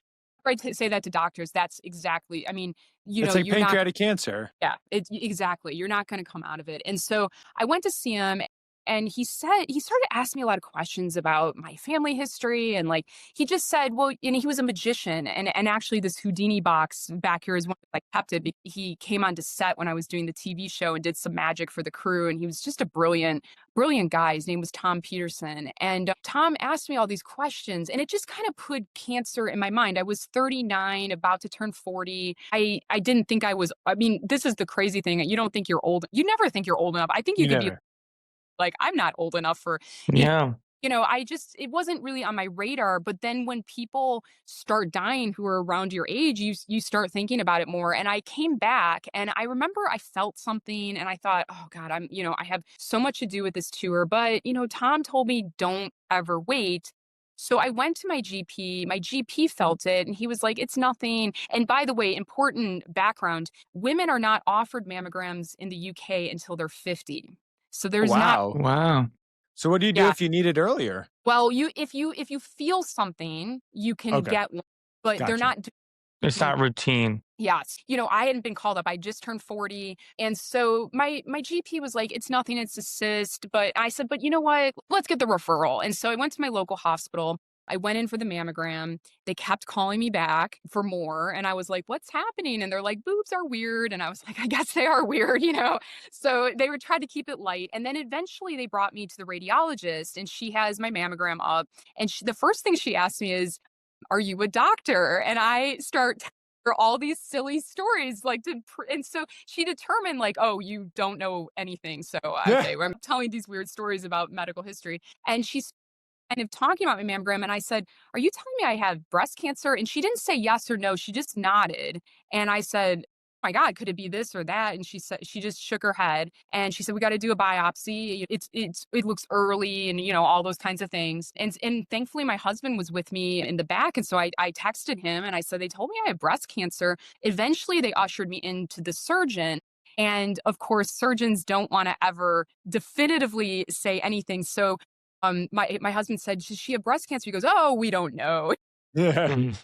Speaker 1: I say that to doctors. That's exactly. I mean,
Speaker 3: it's like
Speaker 1: you're not.
Speaker 3: pancreatic cancer.
Speaker 1: Yeah, it's exactly. You're not going to come out of it. And so I went to see him and he started asking me a lot of questions about my family history. And like, he just said, well, he was a magician. And actually this Houdini box back here is one I kept it. He came onto set when I was doing the TV show and did some magic for the crew. And he was just a brilliant, brilliant guy. His name was Tom Peterson. And Tom asked me all these questions and it just kind of put cancer in my mind. I was 39, about to turn 40. I didn't think I mean, this is the crazy thing. You don't think you're old. You never think you're old enough. I think you
Speaker 3: You
Speaker 1: could be
Speaker 3: never.
Speaker 1: like, I'm not old enough for, you
Speaker 4: Yeah.
Speaker 1: it wasn't really on my radar. But then when people start dying who are around your age, you start thinking about it more. And I came back and I remember I felt something and I thought, oh God, I have so much to do with this tour. But, Tom told me don't ever wait. So I went to my GP. My GP felt it and he was like, it's nothing. And by the way, important background, women are not offered mammograms in the UK until they're 50. So there's not,
Speaker 3: Wow.
Speaker 4: Wow.
Speaker 3: So what do you do
Speaker 1: yeah.
Speaker 3: if you need it earlier?
Speaker 1: Well, if you feel something, you can
Speaker 3: Okay.
Speaker 1: get one, but they're
Speaker 3: Gotcha.
Speaker 1: not
Speaker 4: It's
Speaker 1: doing.
Speaker 4: not routine.
Speaker 1: Yes. I hadn't been called up. I just turned 40. And so my GP was like, it's nothing, it's a cyst. But I said, but you know what? Let's get the referral. And so I went to my local hospital. I went in for the mammogram. They kept calling me back for more. And I was like, what's happening? And they're like, boobs are weird. And I was like, I guess they are weird. So they would try to keep it light. And then eventually they brought me to the radiologist and she has my mammogram up. And the first thing she asked me is, are you a doctor? And I start for all these silly stories and so she determined like, oh, you don't know anything, so
Speaker 3: Yeah.
Speaker 1: okay, I'm telling these weird stories about medical history. And she's kind of talking about my mammogram and I said, are you telling me I have breast cancer? And she didn't say yes or no, she just nodded. And I said, oh my God, could it be this or that? And she just shook her head and she said, we got to do a biopsy. It looks early and all those kinds of things. And thankfully my husband was with me in the back. And so I texted him and I said, they told me I have breast cancer. Eventually they ushered me into the surgeon. And of course, surgeons don't want to ever definitively say anything. So my husband said, does she have breast cancer? He goes, oh, we don't know.
Speaker 3: Yeah.
Speaker 4: Mhm.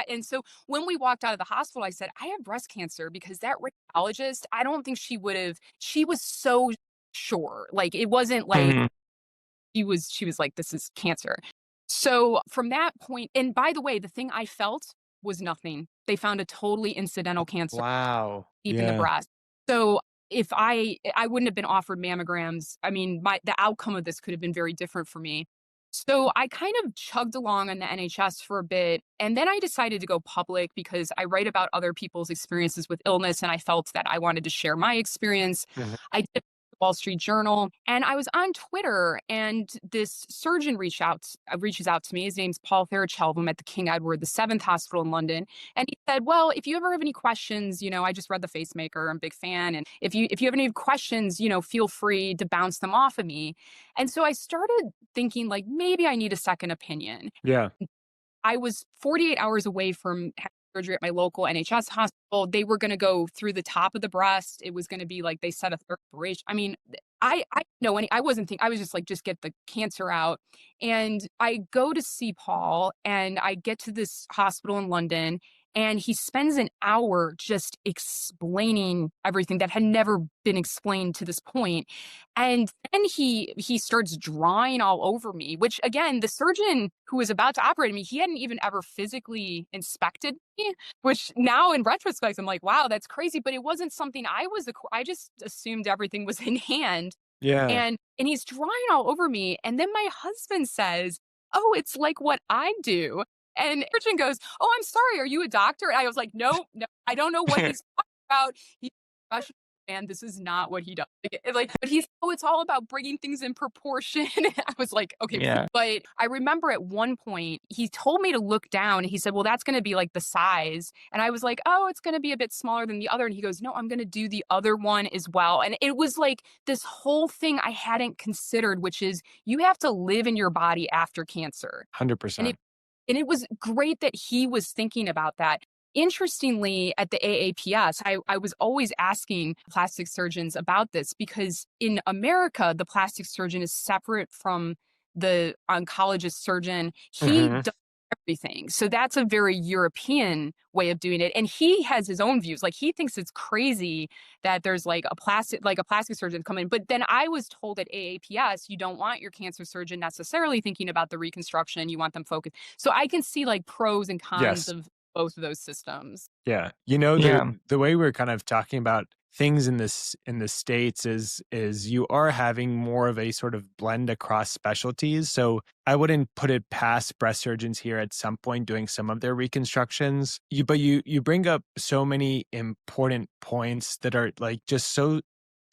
Speaker 1: And so when we walked out of the hospital, I said, I have breast cancer because that radiologist, I don't think she was so sure. Like, it wasn't like
Speaker 4: Mhm.
Speaker 1: she was like, this is cancer. So from that point, and by the way, the thing I felt was nothing. They found a totally incidental cancer
Speaker 3: Wow.
Speaker 1: deep in the
Speaker 3: Yeah.
Speaker 1: breast. So if I wouldn't have been offered mammograms, I mean, the outcome of this could have been very different for me. So I kind of chugged along on the NHS for a bit, and then I decided to go public because I write about other people's experiences with illness, and I felt that I wanted to share my experience.
Speaker 3: Mhm.
Speaker 1: I did Wall Street Journal. And I was on Twitter, and this surgeon reaches out to me. His name's Paul Ferrichelm at the King Edward VII Hospital in London. And he said, well, if you ever have any questions, I just read the Facemaker. I'm a big fan. And if you have any questions, feel free to bounce them off of me. And so I started thinking, like, maybe I need a second opinion.
Speaker 3: Yeah.
Speaker 1: I was 48 hours away from having surgery at my local NHS hospital. They were going to go through the top of the breast. It was going to be like they said a third operation. I mean, I know any. I wasn't thinking. I was just like, just get the cancer out. And I go to see Paul, and I get to this hospital in London, and he spends an hour just explaining everything that had never been explained to this point. And then he starts drawing all over me, which again, the surgeon who was about to operate on me, he hadn't even ever physically inspected me, which now in retrospect, I'm like, wow, that's crazy. But it wasn't something I just assumed everything was in hand.
Speaker 3: Yeah.
Speaker 1: And he's drawing all over me. And then my husband says, oh, it's like what I do. And the surgeon goes, oh, I'm sorry, are you a doctor? And I was like, no, I don't know what he's talking about. He's a professional man. This is not what he does. But it's all about bringing things in proportion. I was like, okay.
Speaker 4: Yeah.
Speaker 1: But I remember at one point, he told me to look down. And he said, well, that's going to be like the size. And I was like, oh, it's going to be a bit smaller than the other. And he goes, no, I'm going to do the other one as well. And it was like this whole thing I hadn't considered, which is you have to live in your body after cancer.
Speaker 3: 100%.
Speaker 1: And it was great that he was thinking about that. Interestingly, at the AAPS, I was always asking plastic surgeons about this because in America, the plastic surgeon is separate from the oncologist surgeon. He does everything. So that's a very European way of doing it. And he has his own views. Like he thinks it's crazy that there's like a plastic surgeon come in. But then I was told at AAPS, you don't want your cancer surgeon necessarily thinking about the reconstruction. You want them focused. So I can see like pros and cons of both of those systems.
Speaker 3: Yeah.
Speaker 4: Yeah.
Speaker 3: The way we're kind of talking about things in the States is you are having more of a sort of blend across specialties. So I wouldn't put it past breast surgeons here at some point doing some of their reconstructions. But you bring up so many important points that are like just so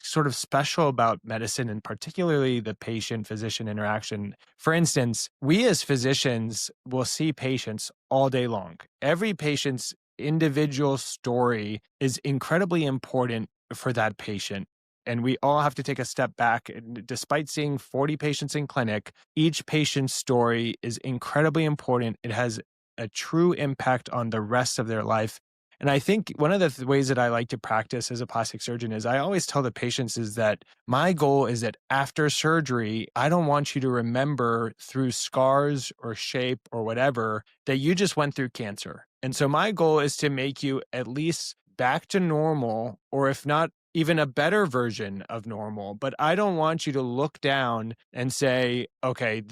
Speaker 3: sort of special about medicine and particularly the patient-physician interaction. For instance, we as physicians will see patients all day long. Every patient's individual story is incredibly important for that patient. And we all have to take a step back. And despite seeing 40 patients in clinic, each patient's story is incredibly important. It has a true impact on the rest of their life. And I think one of the ways that I like to practice as a plastic surgeon is I always tell the patients is that my goal is that after surgery, I don't want you to remember through scars or shape or whatever that you just went through cancer. And so my goal is to make you at least back to normal, or if not even a better version of normal. But I don't want you to look down and say, okay,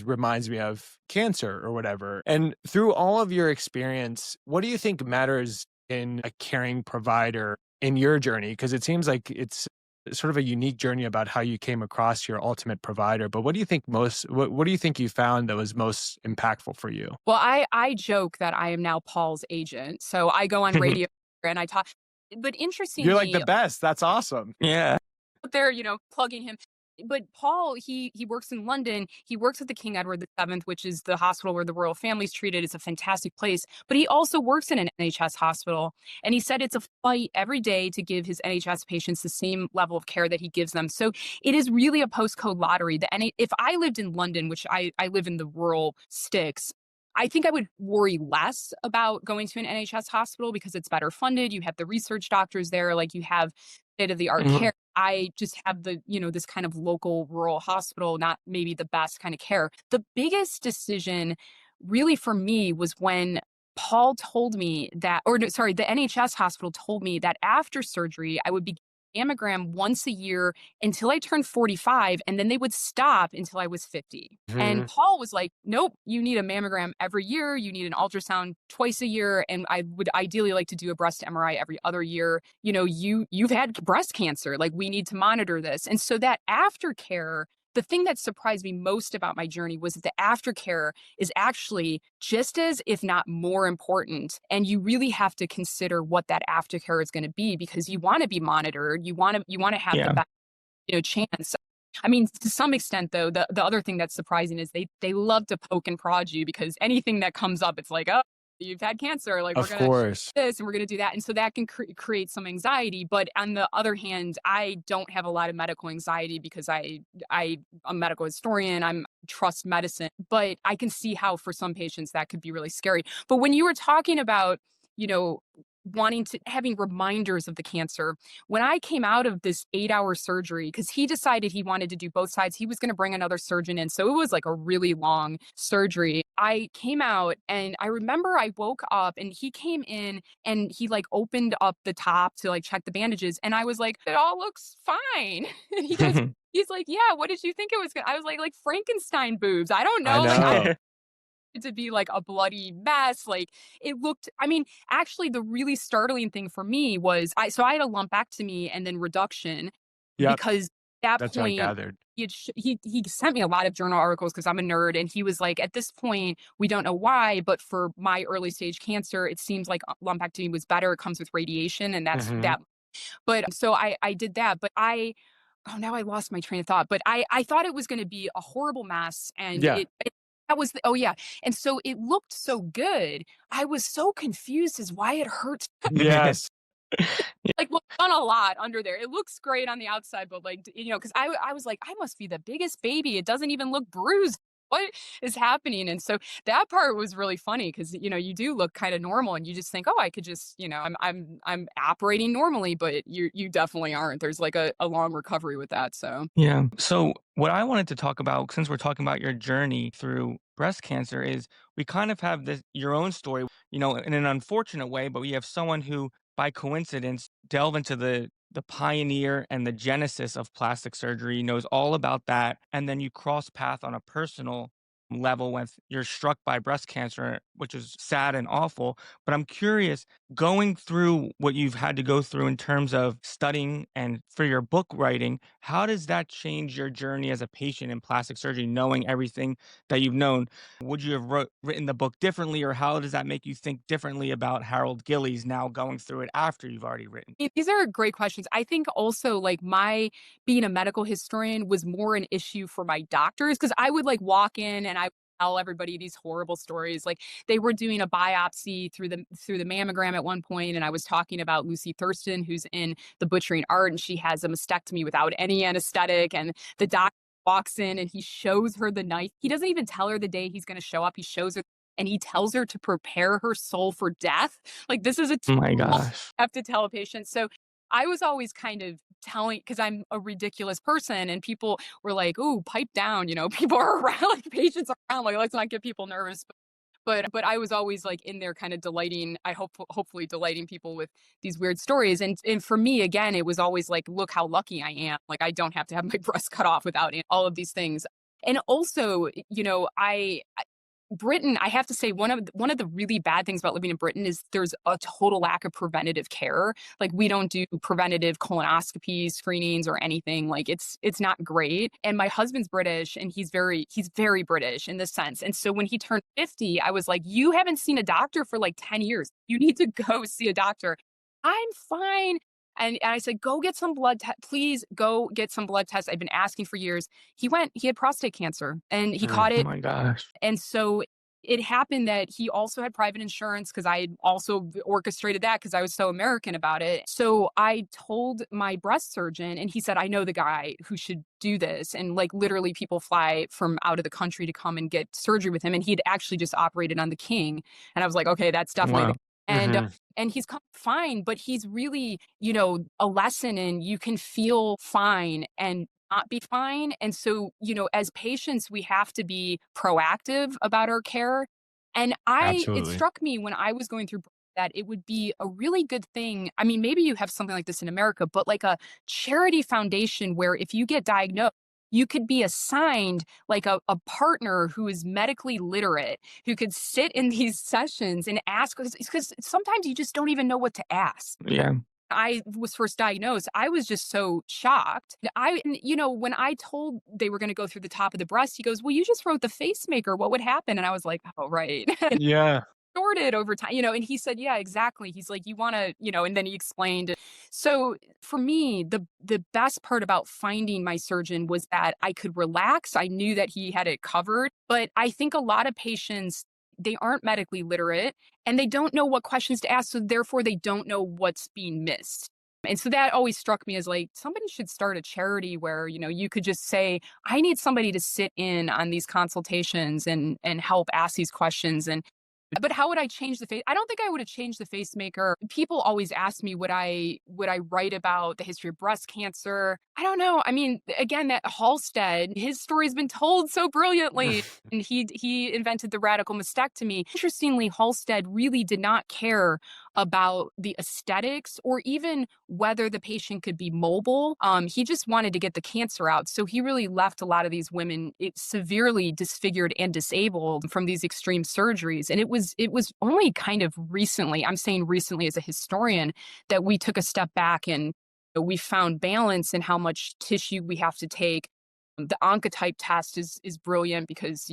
Speaker 3: reminds me of cancer or whatever. And through all of your experience, what do you think matters in a caring provider in your journey? Because it seems like it's sort of a unique journey about how you came across your ultimate provider. But what do you think what do you think you found that was most impactful for you?
Speaker 1: Well, I joke that I am now Paul's agent. So I go on radio and I talk. But interestingly,
Speaker 3: you're like the best. That's awesome.
Speaker 4: Yeah.
Speaker 1: They're, plugging him. But Paul, he works in London. He works at the King Edward VII, which is the hospital where the royal family's treated. It's a fantastic place. But he also works in an NHS hospital. And he said it's a fight every day to give his NHS patients the same level of care that he gives them. So it is really a postcode lottery. If I lived in London, which I live in the rural sticks, I think I would worry less about going to an NHS hospital because it's better funded. You have the research doctors there, like you have state-of-the-art care. I just have this kind of local rural hospital, not maybe the best kind of care. The biggest decision really for me was when Paul told me that, the NHS hospital told me that after surgery, I would be mammogram once a year until I turned 45, and then they would stop until I was 50. And Paul was like, nope, you need a mammogram every year. You need an ultrasound twice a year. And I would ideally like to do a breast MRI every other year. You've had breast cancer. Like, we need to monitor this. And so that aftercare, the thing that surprised me most about my journey was that the aftercare is actually just as, if not more important. And you really have to consider what that aftercare is going to be because you want to be monitored. You want to have the best chance. I mean, to some extent, though, the other thing that's surprising is they love to poke and prod you, because anything that comes up, it's like, oh, you've had cancer, like we're
Speaker 3: Of
Speaker 1: gonna
Speaker 3: course.
Speaker 1: this and we're gonna do that, and so that can create some anxiety. But on the other hand, I don't have a lot of medical anxiety because I'm a medical historian. I'm trust medicine, but I can see how for some patients that could be really scary. But when you were talking about, you know, wanting to having reminders of the cancer, when I came out of this 8-hour surgery, because he decided he wanted to do both sides, he was going to bring another surgeon in. So it was like a really long surgery. I came out and I remember I woke up and he came in and he like opened up the top to like check the bandages. And I was like, it all looks fine. And he's like, yeah, what did you think it was gonna? I was like Frankenstein boobs. I don't
Speaker 3: I
Speaker 1: know. Like, I
Speaker 3: know.
Speaker 1: to be like a bloody mess. Like it looked, I mean, actually the really startling thing for me was I had a lumpectomy and then reduction,
Speaker 3: Yep.
Speaker 1: because at that
Speaker 3: That's what I
Speaker 1: point
Speaker 3: gathered.
Speaker 1: he sent me a lot of journal articles because I'm a nerd, and he was like, at this point we don't know why, but for my early stage cancer it seems like lumpectomy was better. It comes with radiation, and that's
Speaker 3: Hmm.
Speaker 1: that. But so I did that, but oh, now I lost my train of thought. But I thought it was going to be a horrible mess, and
Speaker 3: Yeah.
Speaker 1: that was oh yeah, and so it looked so good. I was so confused as why it hurts.
Speaker 3: Yes.
Speaker 1: Like, well, done a lot under there. It looks great on the outside, but like, because I was like, I must be the biggest baby. It doesn't even look bruised. What is happening? And so that part was really funny, because you do look kind of normal, and you just think, oh, I could just, I'm operating normally, but you definitely aren't. There's like a long recovery with that. So
Speaker 4: Yeah. So, what I wanted to talk about, since we're talking about your journey through breast cancer, is we kind of have this your own story, in an unfortunate way, but we have someone who, by coincidence, delve into the pioneer and the genesis of plastic surgery, knows all about that, and then you cross path on a personal level when you're struck by breast cancer, which is sad and awful. But I'm curious, going through what you've had to go through in terms of studying and for your book writing, how does that change your journey as a patient in plastic surgery, knowing everything that you've known? Would you have written the book differently, or how does that make you think differently about Harold Gillies now going through it after you've already written?
Speaker 1: these are great questions. I think also like my being a medical historian was more an issue for my doctors, because I would like walk in and I would tell everybody these horrible stories. Like they were doing a biopsy through the mammogram at one point, and I was talking about Lucy Thurston, who's in The Butchering Art, and she has a mastectomy without any anesthetic, and the doctor walks in and he shows her the knife. He doesn't even tell her the day he's going to show up. He shows her and he tells her to prepare her soul for death. Like this is a
Speaker 4: Oh my gosh.
Speaker 1: have to tell a patient. So I was always kind of telling, because I'm a ridiculous person, and people were like, "Ooh, pipe down," people are around, like patients are around, like let's not get people nervous. But I was always like in there, kind of delighting. Hopefully delighting people with these weird stories. And for me, again, it was always like, look how lucky I am. Like I don't have to have my breast cut off without all of these things. And also, Britain, I have to say, one of the really bad things about living in Britain is there's a total lack of preventative care. Like we don't do preventative colonoscopy screenings or anything. Like it's not great. And my husband's British, and he's very British in this sense. And so when he turned 50, I was like, you haven't seen a doctor for like 10 years. You need to go see a doctor. I'm fine. And I said, go get some blood please go get some blood tests. I've been asking for years. He had prostate cancer, and he caught
Speaker 4: Oh
Speaker 1: it.
Speaker 4: my gosh.
Speaker 1: And so it happened that he also had private insurance, because I had also orchestrated that because I was so American about it. So I told my breast surgeon, and he said, I know the guy who should do this. And like literally people fly from out of the country to come and get surgery with him. And he'd actually just operated on the king. And I was like, okay, that's definitely
Speaker 4: Wow.
Speaker 1: the and
Speaker 3: Hmm.
Speaker 1: and he's come fine, but he's really, a lesson in you can feel fine and not be fine. And so, as patients, we have to be proactive about our care. And it
Speaker 3: Absolutely.
Speaker 1: struck me when I was going through that it would be a really good thing. I mean, maybe you have something like this in America, but like a charity foundation where if you get diagnosed, you could be assigned like a partner who is medically literate, who could sit in these sessions and ask, because sometimes you just don't even know what to ask.
Speaker 4: Yeah.
Speaker 1: I was first diagnosed, I was just so shocked. When I told they were going to go through the top of the breast, he goes, well, you just wrote the Facemaker. What would happen? And I was like, oh, right.
Speaker 3: Yeah.
Speaker 1: Sorted over time, and he said, yeah, exactly. He's like, you want to, and then he explained So for me, the best part about finding my surgeon was that I could relax. I knew that he had it covered. But I think a lot of patients, they aren't medically literate and they don't know what questions to ask. So therefore, they don't know what's being missed. And so that always struck me as like somebody should start a charity where, you could just say, I need somebody to sit in on these consultations and help ask these questions. But how would I change the face? I don't think I would have changed the Facemaker. People always ask me, would I write about the history of breast cancer? I don't know. I mean, again, that Halstead, his story's been told so brilliantly. And he invented the radical mastectomy. Interestingly, Halstead really did not care about the aesthetics or even whether the patient could be mobile. He just wanted to get the cancer out. So he really left a lot of these women severely disfigured and disabled from these extreme surgeries. And it was only kind of recently, I'm saying recently as a historian, that we took a step back and we found balance in how much tissue we have to take. The Oncotype test is brilliant because,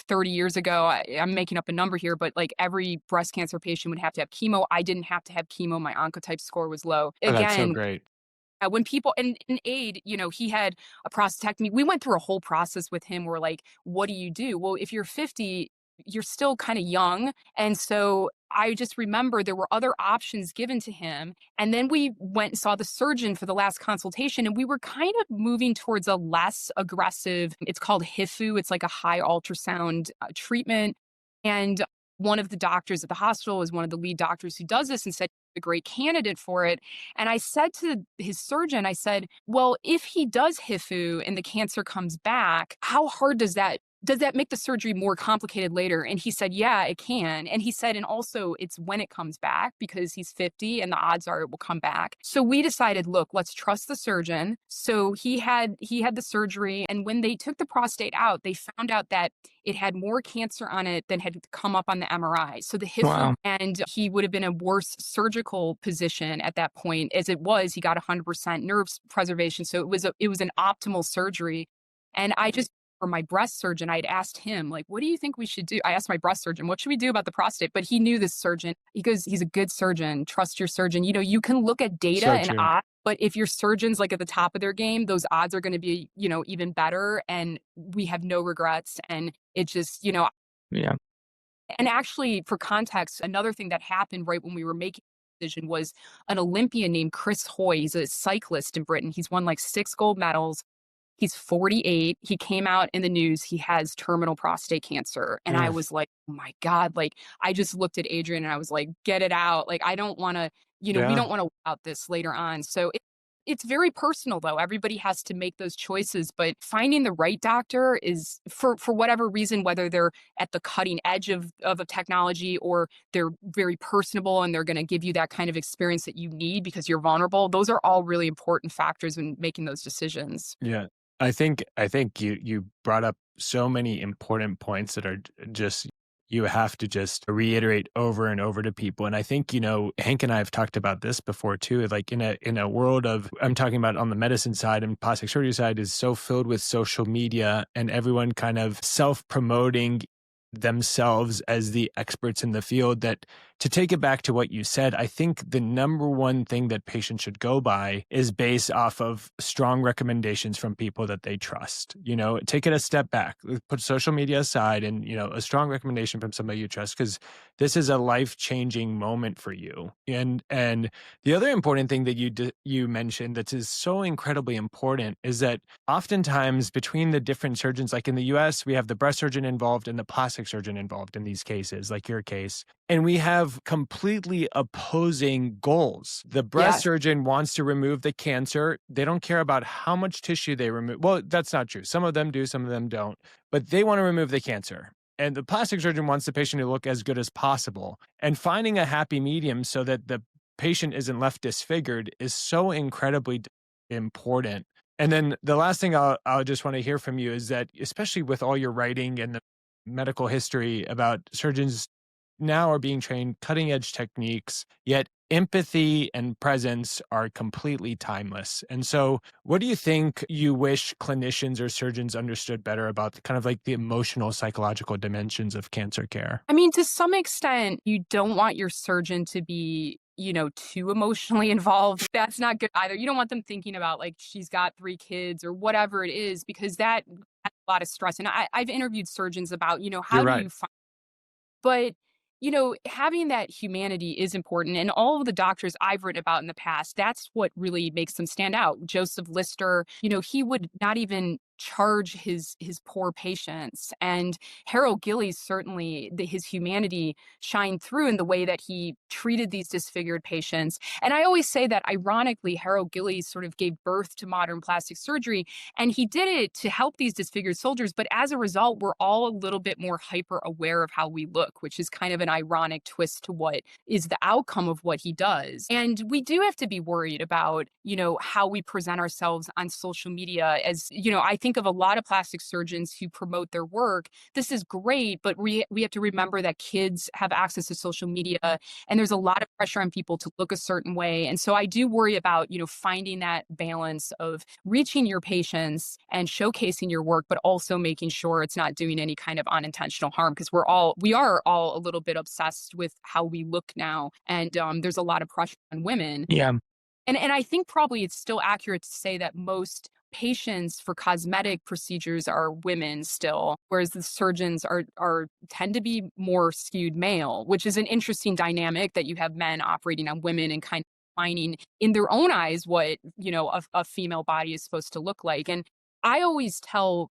Speaker 1: 30 years ago, I'm making up a number here, but like every breast cancer patient would have to have chemo. I didn't have to have chemo. My Oncotype score was low.
Speaker 3: Oh, that's so
Speaker 1: Again,
Speaker 3: great.
Speaker 1: when people and in aid, he had a prostatectomy. We went through a whole process with him where like, what do you do? Well, if you're 50, you're still kind of young. And so I just remember there were other options given to him. And then we went and saw the surgeon for the last consultation, and we were kind of moving towards a less aggressive, it's called HIFU. It's like a high ultrasound treatment. And one of the doctors at the hospital was one of the lead doctors who does this and said, a great candidate for it. And I said to his surgeon, I said, well, if he does HIFU and the cancer comes back, how hard does that make the surgery more complicated later? And he said, yeah, it can. And he said, and also it's when it comes back because he's 50 and the odds are it will come back. So we decided, look, let's trust the surgeon. So he had the surgery. And when they took the prostate out, they found out that it had more cancer on it than had come up on the MRI. So the HIFU,
Speaker 4: Wow.
Speaker 1: and he would have been a worse surgical position at that point. As it was, he got 100% nerve preservation. So it was an optimal surgery. And I just, for my breast surgeon, I'd asked him, like, what do you think we should do? I asked my breast surgeon, what should we do about the prostate? But he knew this surgeon. He goes, he's a good surgeon. Trust your surgeon. You can look at data
Speaker 3: So
Speaker 1: and
Speaker 3: true.
Speaker 1: odds, but if your surgeon's like at the top of their game, those odds are going to be, even better. And we have no regrets. And it just,
Speaker 4: Yeah.
Speaker 1: and actually for context, another thing that happened right when we were making the decision was an Olympian named Chris Hoy. He's a cyclist in Britain. He's won like 6 gold medals. He's 48. He came out in the news. He has terminal prostate cancer. And I was like, oh my God. Like, I just looked at Adrian and I was like, get it out. Like, I don't want to, we
Speaker 3: Yeah.
Speaker 1: don't want to about this later on. So it's very personal though. Everybody has to make those choices, but finding the right doctor is for whatever reason, whether they're at the cutting edge of a technology or they're very personable and they're going to give you that kind of experience that you need because you're vulnerable. Those are all really important factors in making those decisions.
Speaker 3: Yeah. I think you brought up so many important points that are just you have to just reiterate over and over to people. And I think, Hank and I have talked about this before too. Like in a world of, I'm talking about on the medicine side and plastic surgery side is so filled with social media and everyone kind of self-promoting themselves as the experts in the field, that to take it back to what you said, I think the number one thing that patients should go by is based off of strong recommendations from people that they trust. Take it a step back, put social media aside and, a strong recommendation from somebody you trust, because this is a life-changing moment for you. And the other important thing that you mentioned that is so incredibly important is that oftentimes between the different surgeons, like in the US, we have the breast surgeon involved and the plastic surgeon involved in these cases, like your case. And we have completely opposing goals. The breast surgeon wants to remove the cancer. They don't care about how much tissue they remove. Well, that's not true. Some of them do, some of them don't. But they want to remove the cancer. And the plastic surgeon wants the patient to look as good as possible. And finding a happy medium so that the patient isn't left disfigured is so incredibly important. And then the last thing I'll just want to hear from you is that, especially with all your writing and the medical history about surgeons now are being trained cutting edge techniques, yet empathy and presence are completely timeless. And so what do you think you wish clinicians or surgeons understood better about kind of like the emotional, psychological dimensions of cancer care?
Speaker 1: I mean, to some extent, you don't want your surgeon to be too emotionally involved. That's not good either. You don't want them thinking about like she's got 3 kids or whatever it is, because that adds a lot of stress. And I've interviewed surgeons about,
Speaker 3: You're
Speaker 1: how do
Speaker 3: right.
Speaker 1: you find, but, having that humanity is important. And all of the doctors I've written about in the past, that's what really makes them stand out. Joseph Lister, he would not even charge his poor patients. And Harold Gillies, certainly his humanity shined through in the way that he treated these disfigured patients. And I always say that ironically, Harold Gillies sort of gave birth to modern plastic surgery, and he did it to help these disfigured soldiers. But as a result, we're all a little bit more hyper aware of how we look, which is kind of an ironic twist to what is the outcome of what he does. And we do have to be worried about, how we present ourselves on social media. As, I think of a lot of plastic surgeons who promote their work. This is great, but we have to remember that kids have access to social media, and there's a lot of pressure on people to look a certain way. And so I do worry about, finding that balance of reaching your patients and showcasing your work, but also making sure it's not doing any kind of unintentional harm, because we are all a little bit obsessed with how we look now. And there's a lot of pressure on women.
Speaker 4: Yeah.
Speaker 1: And I think probably it's still accurate to say that most patients for cosmetic procedures are women still, whereas the surgeons are tend to be more skewed male, which is an interesting dynamic, that you have men operating on women and kind of defining in their own eyes what, a female body is supposed to look like. And I always tell,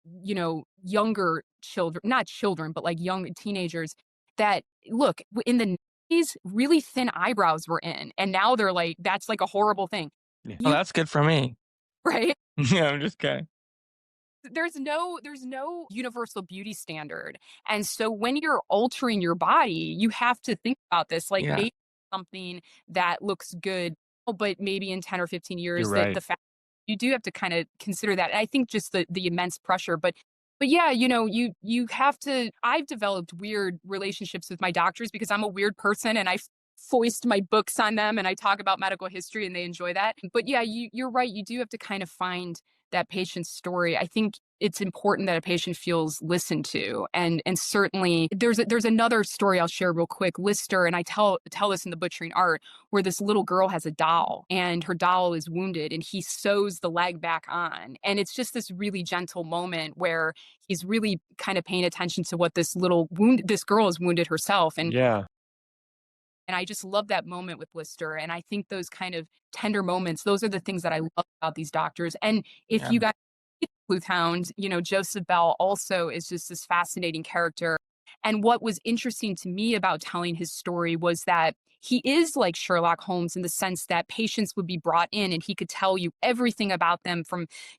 Speaker 1: younger children, not children, but like young teenagers, that look, in the 90s, really thin eyebrows were in, and now they're like, that's like a horrible thing.
Speaker 3: Yeah.
Speaker 4: Well,
Speaker 1: You
Speaker 4: that's good for me.
Speaker 1: right?
Speaker 4: Yeah, I'm just kidding.
Speaker 1: There's no universal beauty standard. And so when you're altering your body, you have to think about this, like
Speaker 4: Yeah.
Speaker 1: maybe something that looks good, but maybe in 10 or 15
Speaker 3: You're
Speaker 1: years, that
Speaker 3: right.
Speaker 1: the fact you do have to kind of consider that. And I think just the immense pressure, but yeah, you have to. I've developed weird relationships with my doctors because I'm a weird person, and I foist my books on them, and I talk about medical history, and they enjoy that. But yeah, you're right. You do have to kind of find that patient's story. I think it's important that a patient feels listened to, and certainly there's another story I'll share real quick. Lister, and I tell this in the Butchering Art, where this little girl has a doll, and her doll is wounded, and he sews the leg back on, and it's just this really gentle moment where he's really kind of paying attention to what this girl is wounded herself.
Speaker 3: Yeah.
Speaker 1: And I just love that moment with Lister. And I think those kind of tender moments, those are the things that I love about these doctors. And if
Speaker 4: Yeah.
Speaker 1: you guys read Sleuth Hound, Joseph Bell also is just this fascinating character. And what was interesting to me about telling his story was that he is like Sherlock Holmes in the sense that patients would be brought in and he could tell you everything about them,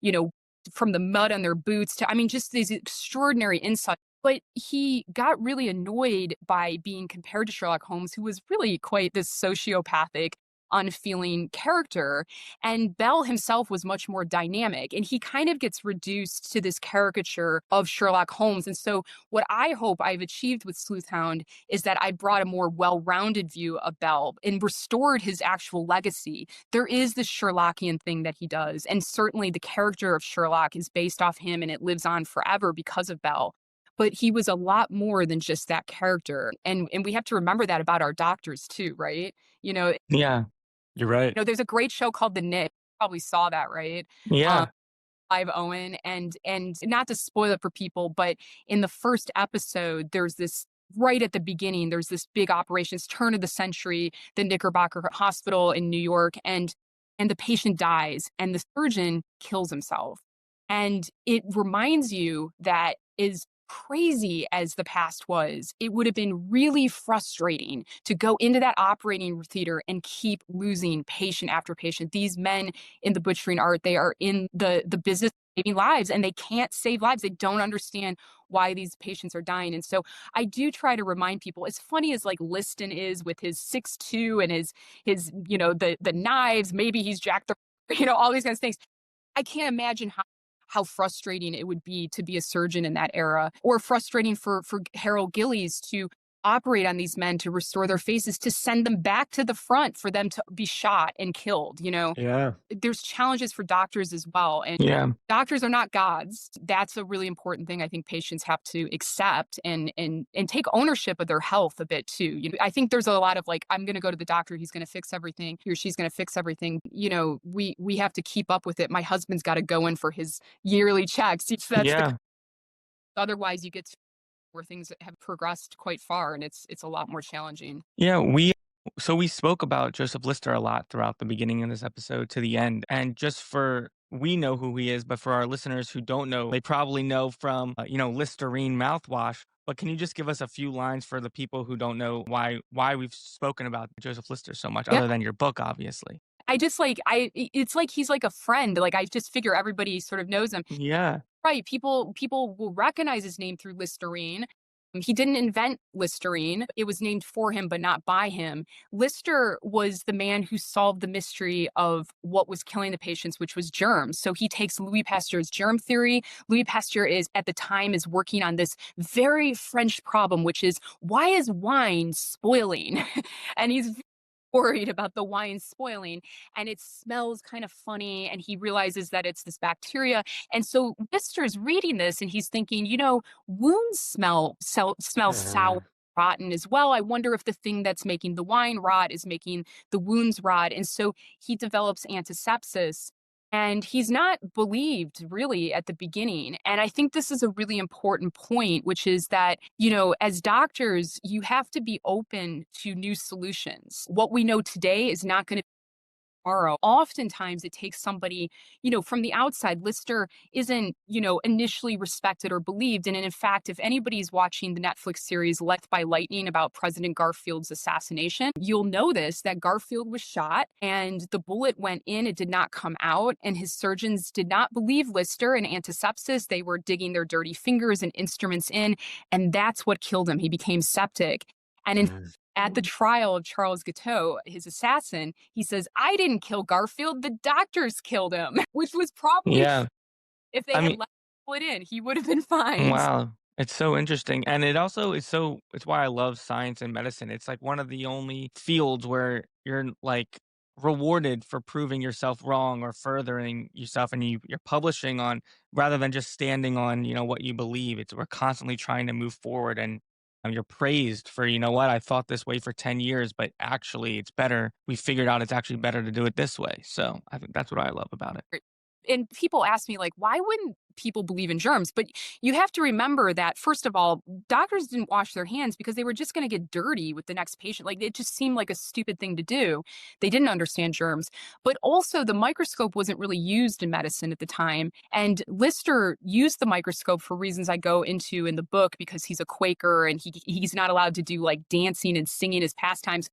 Speaker 1: you know, from the mud on their boots to, I mean, just these extraordinary insights. But he got really annoyed by being compared to Sherlock Holmes, who was really quite this sociopathic, unfeeling character. And Bell himself was much more dynamic. And he kind of gets reduced to this caricature of Sherlock Holmes. And so, what I hope I've achieved with Sleuthhound is that I brought a more well rounded view of Bell and restored his actual legacy. There is this Sherlockian thing that he does. And certainly the character of Sherlock is based off him and it lives on forever because of Bell, but he was a lot more than just that character. And we have to remember that about our doctors too, right? You know,
Speaker 4: Yeah.
Speaker 3: You're right.
Speaker 1: there's a great show called The Nick. You probably saw that, right? Um,
Speaker 4: Yeah.
Speaker 1: Clive Owen, and not to spoil it for people, but in the first episode, there's this right at the beginning, there's this big operations turn of the century, the Knickerbocker Hospital in New York, and the patient dies, and the surgeon kills himself. And it reminds you that is crazy as the past was, it would have been really frustrating to go into that operating theater and keep losing patient after patient. These men in the butchering art, they are in the business of saving lives, and they can't save lives. They don't understand why these patients are dying. And so I do try to remind people, as funny as like Liston is with his 6'2" and his the knives, maybe he's Jack the all these kinds of things. I can't imagine how frustrating it would be to be a surgeon in that era, or frustrating for Harold Gillies to operate on these men to restore their faces, to send them back to the front for them to be shot and killed.
Speaker 3: Yeah.
Speaker 1: There's challenges for doctors as well. And
Speaker 4: Yeah.
Speaker 1: doctors are not gods. That's a really important thing I think patients have to accept and take ownership of their health a bit too. I think there's a lot of like, I'm going to go to the doctor. He's going to fix everything. He or she's going to fix everything. We have to keep up with it. My husband's got to go in for his yearly checks.
Speaker 4: Yeah.
Speaker 1: Otherwise you get to where things have progressed quite far and it's a lot more challenging.
Speaker 4: Yeah, we spoke about Joseph Lister a lot throughout the beginning of this episode to the end. And just for we know who he is, but for our listeners who don't know, they probably know from Listerine mouthwash. But can you just give us a few lines for the people who don't know why we've spoken about Joseph Lister so much,
Speaker 1: Yeah.
Speaker 4: other than your book, obviously?
Speaker 1: I just it's like he's like a friend. Like I just figure everybody sort of knows him.
Speaker 4: Yeah.
Speaker 1: Right. People will recognize his name through Listerine. He didn't invent Listerine. It was named for him, but not by him. Lister was the man who solved the mystery of what was killing the patients, which was germs. So he takes Louis Pasteur's germ theory. Louis Pasteur at the time is working on this very French problem, which is why is wine spoiling? And he's worried about the wine spoiling and it smells kind of funny and he realizes that it's this bacteria. And so Mister's reading this and he's thinking, wounds smell sour, rotten as well. I wonder if the thing that's making the wine rot is making the wounds rot. And so he develops antisepsis. And he's not believed really at the beginning. And I think this is a really important point, which is that, as doctors, you have to be open to new solutions. What we know today is not going to tomorrow. Oftentimes it takes somebody, from the outside. Lister isn't, initially respected or believed. And in fact, if anybody's watching the Netflix series Left by Lightning about President Garfield's assassination, you'll notice that Garfield was shot and the bullet went in, it did not come out. And his surgeons did not believe Lister and antisepsis. They were digging their dirty fingers and instruments in. And that's what killed him. He became septic. And at the trial of Charles Guiteau, his assassin, he says, I didn't kill Garfield, the doctors killed him, which was probably,
Speaker 4: Yeah.
Speaker 1: if they
Speaker 4: I
Speaker 1: had
Speaker 4: mean,
Speaker 1: let it in, he would have been fine.
Speaker 4: wow. It's so interesting. And it also is it's why I love science and medicine. It's like one of the only fields where you're like rewarded for proving yourself wrong or furthering yourself and you're publishing on rather than just standing on, what you believe. We're constantly trying to move forward and you're praised for, what, I thought this way for 10 years, but actually it's better. We figured out it's actually better to do it this way. So I think that's what I love about it.
Speaker 1: And people ask me, like, why wouldn't people believe in germs? But you have to remember that, first of all, doctors didn't wash their hands because they were just going to get dirty with the next patient. Like, it just seemed like a stupid thing to do. They didn't understand germs. But also, the microscope wasn't really used in medicine at the time. And Lister used the microscope for reasons I go into in the book because he's a Quaker and he's not allowed to do like dancing and singing as pastimes,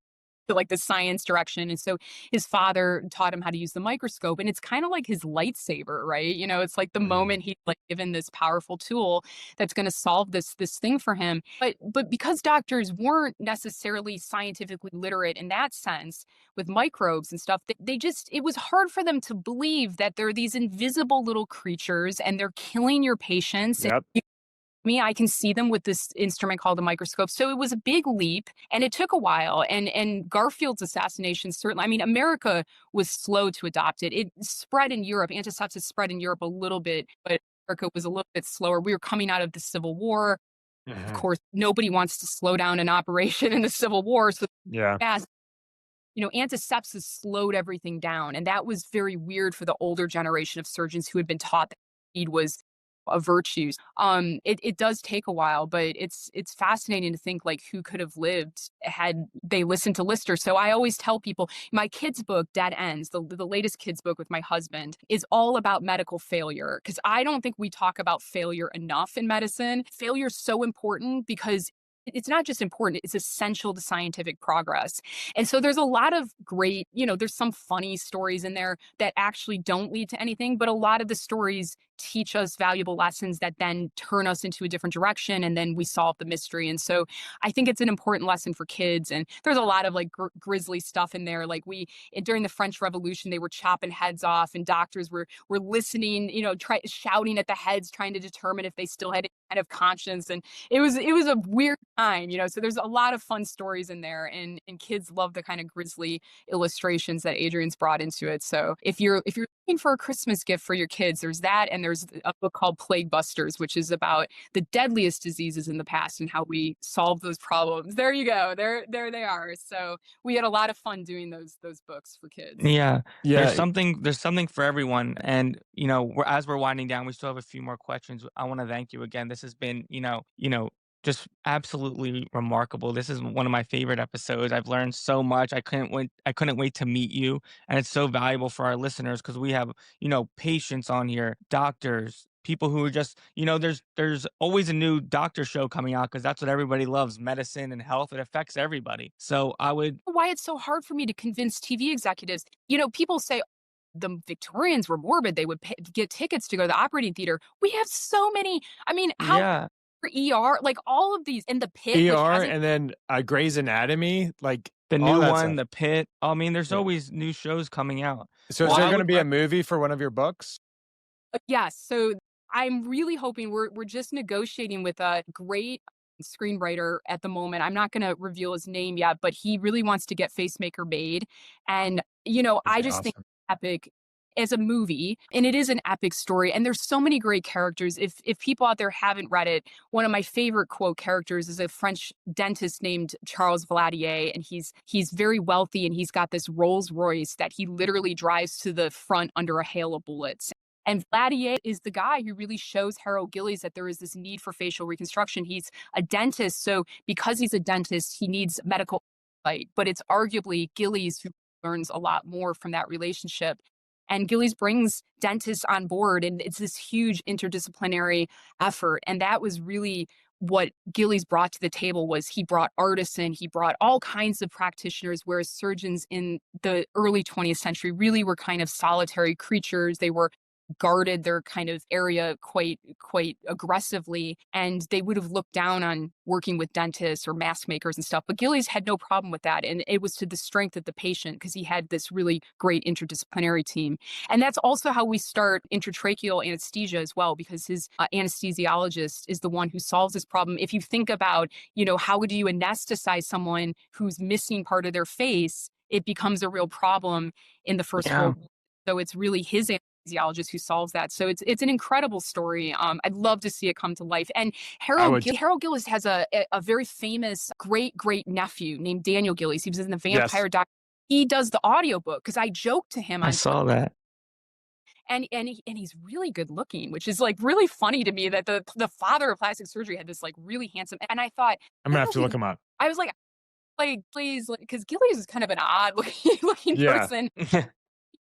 Speaker 1: like the science direction. And so his father taught him how to use the microscope. And it's kind of like his lightsaber, right? It's like the moment he's like given this powerful tool that's going to solve this thing for him. But because doctors weren't necessarily scientifically literate in that sense with microbes and stuff, it was hard for them to believe that there are these invisible little creatures and they're killing your patients.
Speaker 3: Yep.
Speaker 1: I can see them with this instrument called a microscope. So it was a big leap and it took a while. And Garfield's assassination, certainly, America was slow to adopt it. It spread in Europe. Antisepsis spread in Europe a little bit, but America was a little bit slower. We were coming out of the Civil War. Of course, nobody wants to slow down an operation in the Civil War. So
Speaker 3: Yeah.
Speaker 1: fast. Antisepsis slowed everything down. And that was very weird for the older generation of surgeons who had been taught that speed was a virtue. It does take a while, but it's fascinating to think like who could have lived had they listened to Lister. So I always tell people my kids' book, Dead Ends, the latest kids' book with my husband, is all about medical failure because I don't think we talk about failure enough in medicine. Failure is so important because it's not just important, it's essential to scientific progress. And so there's a lot of great, there's some funny stories in there that actually don't lead to anything, but a lot of the stories teach us valuable lessons that then turn us into a different direction, and then we solve the mystery. And so I think it's an important lesson for kids. And there's a lot of like grisly stuff in there. Like during the French Revolution, they were chopping heads off, and doctors were listening, shouting at the heads, trying to determine if they still had any kind of conscience. And it was a weird time, so there's a lot of fun stories in there, and kids love the kind of grisly illustrations that Adrian's brought into it. So if you're looking for a Christmas gift for your kids, there's that, and there's a book called Plague Busters, which is about the deadliest diseases in the past and how we solve those problems. There you go. There they are. So we had a lot of fun doing those books for kids.
Speaker 4: Yeah.
Speaker 3: Yeah.
Speaker 4: There's something for everyone. And, as we're winding down, we still have a few more questions. I want to thank you again. This has been, just absolutely remarkable. This is one of my favorite episodes. I've learned so much. I couldn't wait to meet you. And it's so valuable for our listeners because we have, patients on here, doctors, people who are just, there's always a new doctor show coming out because that's what everybody loves, medicine and health. It affects everybody. So I would
Speaker 1: Why it's so hard for me to convince TV executives. People say the Victorians were morbid. They would get tickets to go to the operating theater. We have so many. I mean, how
Speaker 4: yeah.
Speaker 1: for ER, like all of these, in the pit, which
Speaker 3: ER
Speaker 1: hasn't,
Speaker 3: and then Grey's Anatomy, like
Speaker 4: The
Speaker 3: all
Speaker 4: new
Speaker 3: that
Speaker 4: one,
Speaker 3: stuff.
Speaker 4: The Pit. I mean, there's
Speaker 3: Yeah.
Speaker 4: always new shows coming out.
Speaker 3: So is
Speaker 1: Well,
Speaker 3: there
Speaker 1: I
Speaker 3: going to
Speaker 1: would-
Speaker 3: be a movie for one of your books?
Speaker 1: yes. So I'm really hoping we're just negotiating with a great screenwriter at the moment. I'm not going to reveal his name yet, but he really wants to get Facemaker made. And, I
Speaker 3: Okay,
Speaker 1: just think
Speaker 3: awesome.
Speaker 1: epic as a movie, and it is an epic story, and there's so many great characters. If people out there haven't read it, one of my favorite quote characters is a French dentist named Charles Valadier, and he's very wealthy, and he's got this Rolls Royce that he literally drives to the front under a hail of bullets. And Valadier is the guy who really shows Harold Gillies that there is this need for facial reconstruction. He's a dentist, so because he's a dentist, he needs medical oversight, but it's arguably Gillies who learns a lot more from that relationship. And Gillies brings dentists on board, and it's this huge interdisciplinary effort. And that was really what Gillies brought to the table. Was he brought artists in, he brought all kinds of practitioners, whereas surgeons in the early 20th century really were kind of solitary creatures. They were guarded their kind of area quite aggressively, and they would have looked down on working with dentists or mask makers and stuff. But Gillies had no problem with that, and it was to the strength of the patient because he had this really great interdisciplinary team. And that's also how we start intratracheal anesthesia as well, because his anesthesiologist is the one who solves this problem. If you think about, how would you anesthetize someone who's missing part of their face, it becomes a real problem in the First
Speaker 4: Yeah.
Speaker 1: World War. So it's really his anesthesiologist who solves that. So it's an incredible story. I'd love to see it come to life. And Harold Gillies has a very famous great nephew named Daniel Gillies. He was in the Vampire Doctor. He does the audiobook because I joked to him.
Speaker 4: I saw that.
Speaker 1: And he's really good looking, which is like really funny to me that the father of plastic surgery had this like really handsome. And I thought,
Speaker 3: I'm gonna have to look him up.
Speaker 1: I was like please, because Gillies is kind of an odd looking person.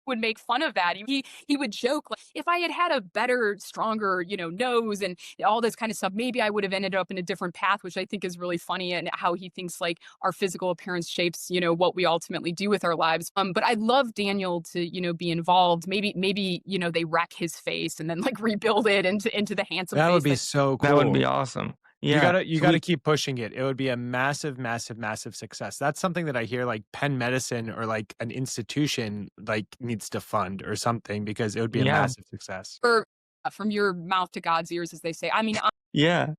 Speaker 1: Would make fun of that. He would joke, like, if I had a better, stronger, nose and all this kind of stuff, maybe I would have ended up in a different path, which I think is really funny, and how he thinks like our physical appearance shapes, what we ultimately do with our lives. But I'd love Daniel to, be involved. Maybe, they wreck his face and then like rebuild it into the handsome face.
Speaker 3: That would be so cool.
Speaker 4: That would be awesome. Yeah.
Speaker 3: You gotta keep pushing it. It would be a massive success. That's something that I hear like Penn Medicine or like an institution like needs to fund or something, because it would be a massive success.
Speaker 1: Or from your mouth to God's ears, as they say. I mean,
Speaker 4: Yeah.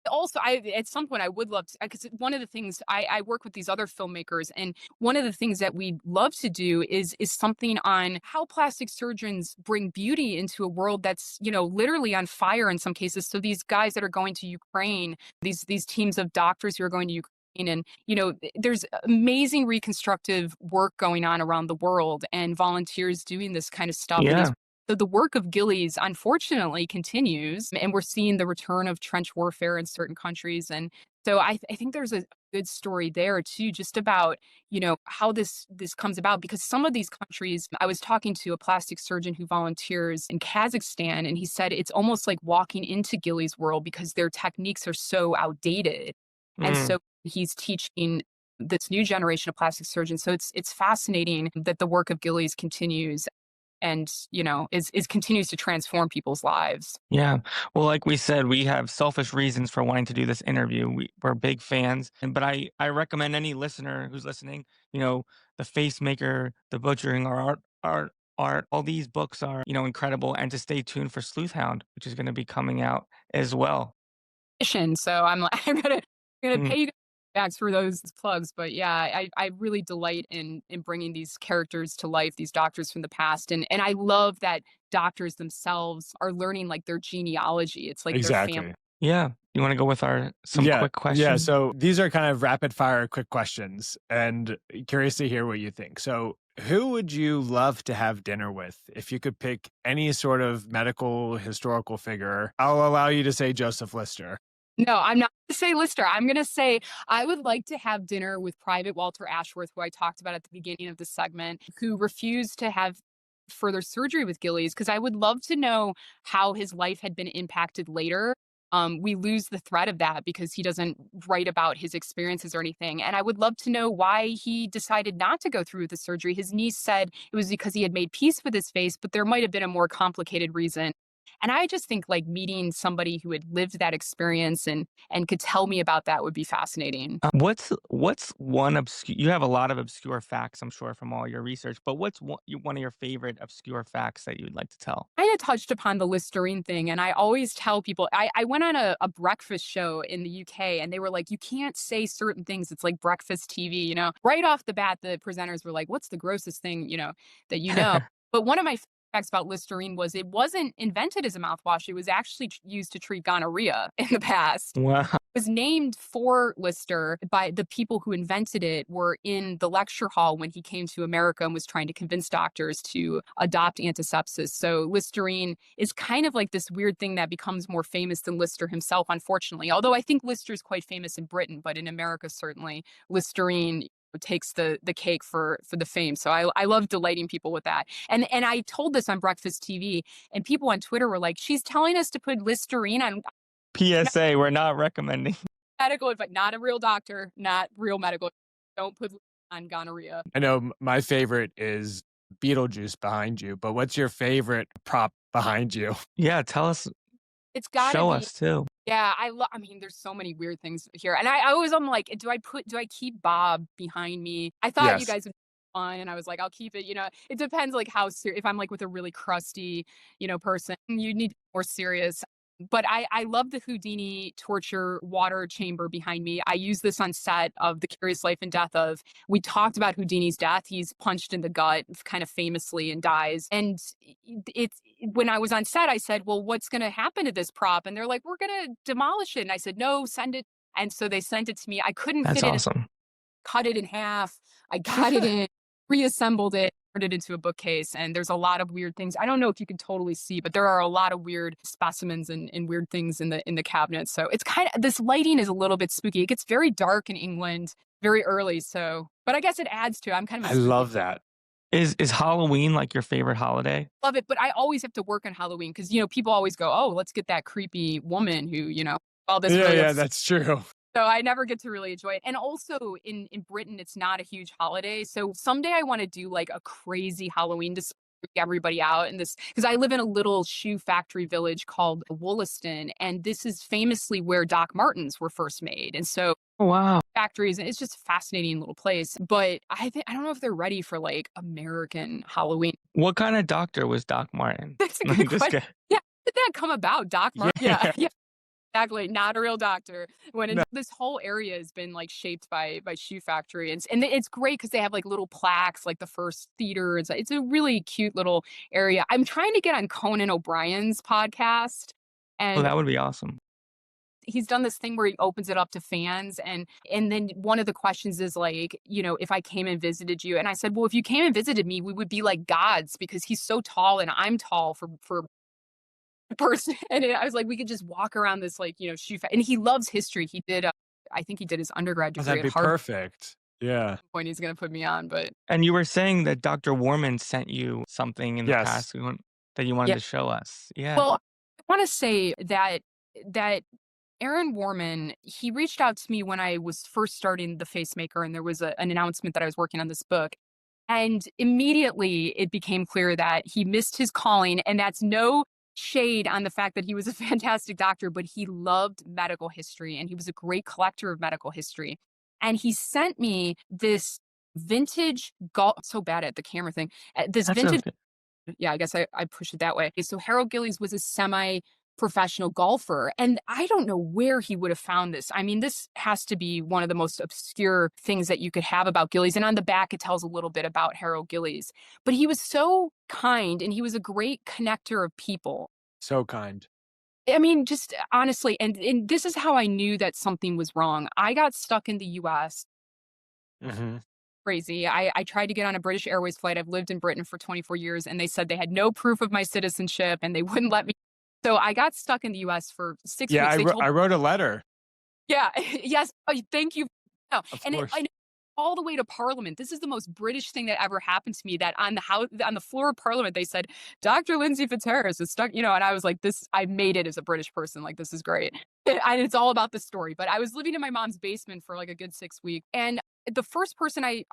Speaker 1: also, at some point I would love to, because one of the things I work with these other filmmakers, and one of the things that we love to do is something on how plastic surgeons bring beauty into a world that's, literally on fire in some cases. So these guys that are going to Ukraine, these teams of doctors who are going to Ukraine, and, there's amazing reconstructive work going on around the world, and volunteers doing this kind of stuff.
Speaker 4: Yeah.
Speaker 1: So the work of Gillies, unfortunately, continues, and we're seeing the return of trench warfare in certain countries. And so I think there's a good story there too, just about, how this comes about, because some of these countries, I was talking to a plastic surgeon who volunteers in Kazakhstan, and he said it's almost like walking into Gillies' world because their techniques are so outdated. And so he's teaching this new generation of plastic surgeons. So it's fascinating that the work of Gillies continues. and, is continues to transform people's lives.
Speaker 4: Yeah. Well, like we said, we have selfish reasons for wanting to do this interview. We're big fans, but I recommend any listener who's listening, you know, The Facemaker, The Butchering, or Art. All these books are, incredible, and to stay tuned for Sleuthhound, which is going to be coming out as well.
Speaker 1: So I'm like, I'm gonna
Speaker 4: Mm,
Speaker 1: pay you guys back for those plugs. But yeah, I really delight in bringing these characters to life, these doctors from the past, and I love that doctors themselves are learning like their genealogy. It's like their family.
Speaker 3: Exactly.
Speaker 4: yeah. You want to go with some
Speaker 3: Yeah.
Speaker 4: quick
Speaker 3: Yeah.
Speaker 4: questions?
Speaker 3: So these are kind of rapid fire quick questions and curious to hear what you think. So, who would you love to have dinner with if you could pick any sort of medical historical figure? I'll allow you to say Joseph Lister.
Speaker 1: No, I'm not gonna say Lister. I'm gonna say I would like to have dinner with Private Walter Ashworth, who I talked about at the beginning of the segment, who refused to have further surgery with Gillies, because I would love to know how his life had been impacted later. We lose the thread of that because he doesn't write about his experiences or anything. And I would love to know why he decided not to go through with the surgery. His niece said it was because he had made peace with his face, but there might have been a more complicated reason. And I just think like meeting somebody who had lived that experience and could tell me about that would be fascinating.
Speaker 4: What's one obscure? You have a lot of obscure facts, I'm sure, from all your research. But what's one of your favorite obscure facts that you'd like to tell?
Speaker 1: I had touched upon the Listerine thing, and I always tell people I went on a breakfast show in the UK, and they were like, you can't say certain things. It's like breakfast TV. Right off the bat, the presenters were like, what's the grossest thing, that you know? But one of my facts about Listerine was it wasn't invented as a mouthwash. It was actually used to treat gonorrhea in the past.
Speaker 4: Wow.
Speaker 1: Was named for Lister by the people who invented it were in the lecture hall when he came to America and was trying to convince doctors to adopt antisepsis. So Listerine is kind of like this weird thing that becomes more famous than Lister himself, unfortunately. Although I think Lister is quite famous in Britain, but in America, certainly Listerine takes the cake for the fame. So I love delighting people with that. And I told this on Breakfast TV, and people on Twitter were like, she's telling us to put Listerine on
Speaker 4: PSA, we're not recommending.
Speaker 1: medical advice, not a real doctor, not real medical. Don't put on gonorrhea.
Speaker 3: I know my favorite is Beetlejuice behind you, but what's your favorite prop behind you?
Speaker 4: Yeah, tell us,
Speaker 1: It's gotta
Speaker 4: show
Speaker 1: be.
Speaker 4: us too.
Speaker 1: Yeah, I mean, there's so many weird things here, and I'm like, do I keep Bob behind me? I thought you
Speaker 3: Yes.
Speaker 1: guys would be fun, and I was like, I'll keep it. It depends, like how if I'm like with a really crusty, person, you need to be more serious. But I love the Houdini torture water chamber behind me. I use this on set of The Curious Life and Death of. We talked about Houdini's death. He's punched in the gut kind of famously and dies. And it's when I was on set, I said, well, what's going to happen to this prop? And they're like, we're going to demolish it. And I said, no, send it. And so they sent it to me. I couldn't
Speaker 4: That's
Speaker 1: fit it,
Speaker 4: awesome.
Speaker 1: cut it in half. I got it in, reassembled it, turned it into a bookcase. And there's a lot of weird things. I don't know if you can totally see, but there are a lot of weird specimens and weird things in the cabinet. So it's kind of, this lighting is a little bit spooky. It gets very dark in England very early. So, but I guess it adds to it. I'm kind of
Speaker 3: I love that.
Speaker 4: Is Halloween like your favorite holiday?
Speaker 1: love it, but I always have to work on Halloween because people always go, "Oh, let's get that creepy woman who all this."
Speaker 3: Yeah,
Speaker 1: really
Speaker 3: yeah, that's true.
Speaker 1: So I never get to really enjoy it. And also in Britain, it's not a huge holiday. So someday I want to do like a crazy Halloween to freak everybody out in this, because I live in a little shoe factory village called Wollaston, and this is famously where Doc Martens were first made. And so
Speaker 4: Oh, wow.
Speaker 1: factories, and it's just a fascinating little place. But I don't know if they're ready for like American Halloween.
Speaker 4: What kind of doctor was Doc Martin?
Speaker 1: That's a
Speaker 4: Like,
Speaker 1: good
Speaker 4: this
Speaker 1: question.
Speaker 4: guy.
Speaker 1: Yeah, how did that come about, Doc Martin?
Speaker 3: Yeah.
Speaker 1: Yeah, yeah. Exactly, not a real doctor. When
Speaker 3: No.
Speaker 1: this whole area has been like shaped by shoe factory, and it's great because they have like little plaques, like the first theater. It's a really cute little area. I'm trying to get on Conan O'Brien's podcast,
Speaker 4: Oh,
Speaker 1: and
Speaker 4: that would be awesome.
Speaker 1: he's done this thing where he opens it up to fans, and then one of the questions is like, if I came and visited you, and I said, well, if you came and visited me, we would be like gods because he's so tall and I'm tall for person. And I was like, we could just walk around this like, and he loves history. He did, I think he did his undergrad
Speaker 3: Oh,
Speaker 1: degree
Speaker 3: that'd
Speaker 1: at
Speaker 3: be
Speaker 1: Harvard.
Speaker 3: perfect. Yeah.
Speaker 1: At some point he's going to put me on, but
Speaker 4: And you were saying that Dr. Warman sent you something in the
Speaker 3: Yes.
Speaker 4: past that you wanted
Speaker 1: Yeah.
Speaker 4: to show us. Yeah.
Speaker 1: well, I want to say that Aaron Warman, he reached out to me when I was first starting the Facemaker, and there was an announcement that I was working on this book. And immediately it became clear that he missed his calling. And that's no shade on the fact that he was a fantastic doctor, but he loved medical history and he was a great collector of medical history. And he sent me this vintage golf, so bad at the camera thing, this
Speaker 4: That's
Speaker 1: vintage,
Speaker 4: okay.
Speaker 1: yeah, I guess I pushed it that way. So Harold Gillies was a semi professional golfer. And I don't know where he would have found this. I mean, this has to be one of the most obscure things that you could have about Gillies. And on the back, it tells a little bit about Harold Gillies. But he was so kind and he was a great connector of people.
Speaker 3: So kind.
Speaker 1: I mean, just honestly, and this is how I knew that something was wrong. I got stuck in the US.
Speaker 3: Hmm.
Speaker 1: Crazy. I tried to get on a British Airways flight. I've lived in Britain for 24 years, and they said they had no proof of my citizenship and they wouldn't let me. So I got stuck in the US for 6
Speaker 3: Yeah,
Speaker 1: weeks. They told
Speaker 3: I wrote a letter.
Speaker 1: Yeah, yes. Oh, thank you. No,
Speaker 3: Of
Speaker 1: and
Speaker 3: course.
Speaker 1: I know all the way to Parliament. This is the most British thing that ever happened to me. That on the house, on the floor of Parliament, they said, "Dr. Lindsey Fitzharris is stuck," and I was like, "This, I made it as a British person. Like, this is great." And it's all about the story. But I was living in my mom's basement for like a good 6 weeks, and the first person I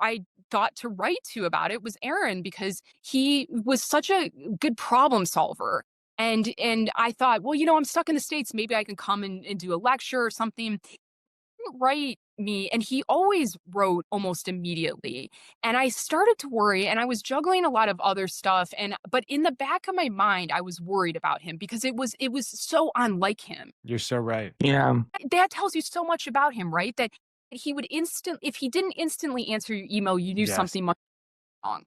Speaker 1: thought to write to about it was Aaron because he was such a good problem solver. And I thought, well, I'm stuck in the States. Maybe I can come and do a lecture or something. Write me, and he always wrote almost immediately. And I started to worry, and I was juggling a lot of other stuff, but in the back of my mind I was worried about him because it was so unlike him.
Speaker 3: You're so right.
Speaker 4: Yeah.
Speaker 1: That tells you so much about him, right? That he would if he didn't instantly answer your email, you knew
Speaker 3: Yes.
Speaker 1: something much wrong.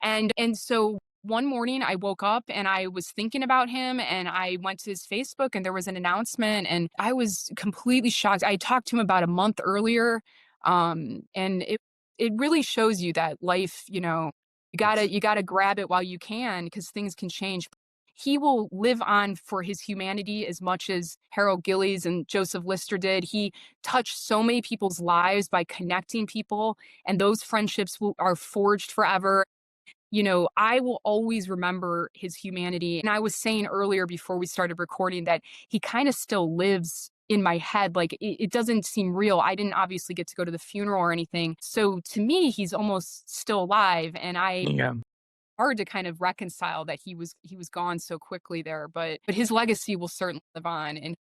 Speaker 1: And so one morning I woke up and I was thinking about him and I went to his Facebook and there was an announcement and I was completely shocked. I talked to him about a month earlier. And it really shows you that life,
Speaker 3: It's
Speaker 1: you gotta grab it while you can because things can change. He will live on for his humanity as much as Harold Gillies and Joseph Lister did. He touched so many people's lives by connecting people, and those friendships are forged forever. I will always remember his humanity. And I was saying earlier before we started recording that he kind of still lives in my head. Like it doesn't seem real. I didn't obviously get to go to the funeral or anything. So to me, he's almost still alive. And
Speaker 4: Yeah.
Speaker 1: hard to kind of reconcile that he was gone so quickly there. But his legacy will certainly live on and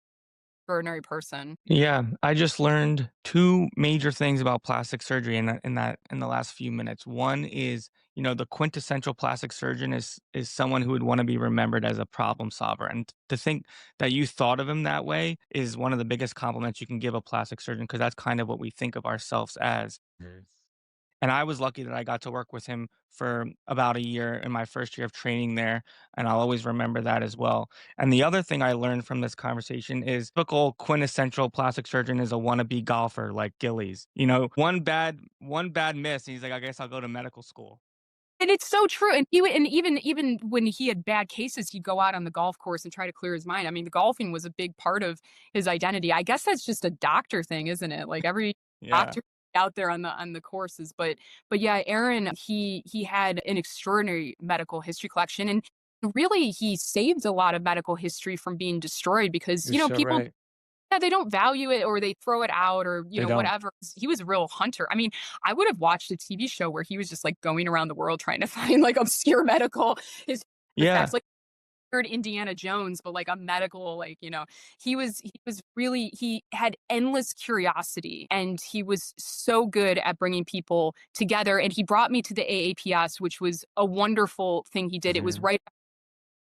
Speaker 1: extraordinary person.
Speaker 4: Yeah, I just learned two major things about plastic surgery in the last few minutes. One is, the quintessential plastic surgeon is someone who would want to be remembered as a problem solver. And to think that you thought of him that way is one of the biggest compliments you can give a plastic surgeon because that's kind of what we think of ourselves as.
Speaker 3: Mhm.
Speaker 4: And I was lucky that I got to work with him for about a year in my first year of training there, and I'll always remember that as well. And the other thing I learned from this conversation is typical quintessential plastic surgeon is a wannabe golfer like Gillies. One bad miss, and he's like, I guess I'll go to medical school.
Speaker 1: And it's so true. And even when he had bad cases, he'd go out on the golf course and try to clear his mind. I mean, the golfing was a big part of his identity. I guess that's just a doctor thing, isn't it? Like every
Speaker 4: Yeah.
Speaker 1: doctor out there on the courses. But yeah, Aaron, he had an extraordinary medical history collection. And really he saved a lot of medical history from being destroyed because,
Speaker 3: You're so
Speaker 1: people,
Speaker 3: right.
Speaker 1: yeah, they don't value it or they throw it out or,
Speaker 3: They don't.
Speaker 1: whatever. He was a real hunter. I mean, I would have watched a TV show where he was just like going around the world trying to find like obscure medical his
Speaker 4: Yeah.
Speaker 1: effects, like weird Indiana Jones, but like a medical, like, he was really, he had endless curiosity and he was so good at bringing people together. And he brought me to the AAPS, which was a wonderful thing he did. It was
Speaker 3: Mhm.
Speaker 1: right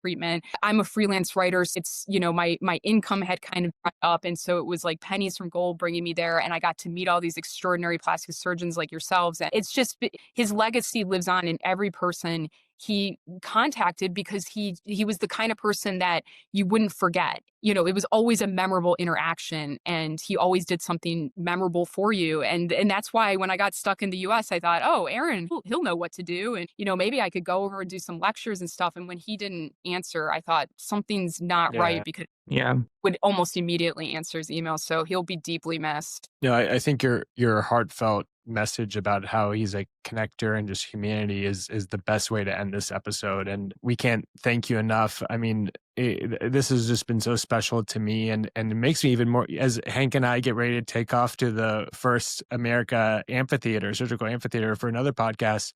Speaker 1: treatment. I'm a freelance writer. So it's, my income had kind of dried up. And so it was like pennies from gold bringing me there. And I got to meet all these extraordinary plastic surgeons like yourselves. And it's just, his legacy lives on in every person he contacted because he was the kind of person that you wouldn't forget. It was always a memorable interaction and he always did something memorable for you. And that's why when I got stuck in the US, I thought, oh, Aaron, he'll know what to do. And, maybe I could go over and do some lectures and stuff. And when he didn't answer, I thought something's not right
Speaker 3: Yeah.
Speaker 1: because
Speaker 4: Yeah.
Speaker 1: would almost immediately answer his email. So he'll be deeply missed.
Speaker 3: No, I think your heartfelt message about how he's a connector and just humanity is the best way to end this episode. And we can't thank you enough. I mean, this has just been so special to me, and it makes me even more as Hank and I get ready to take off to the first America amphitheater, surgical amphitheater for another podcast.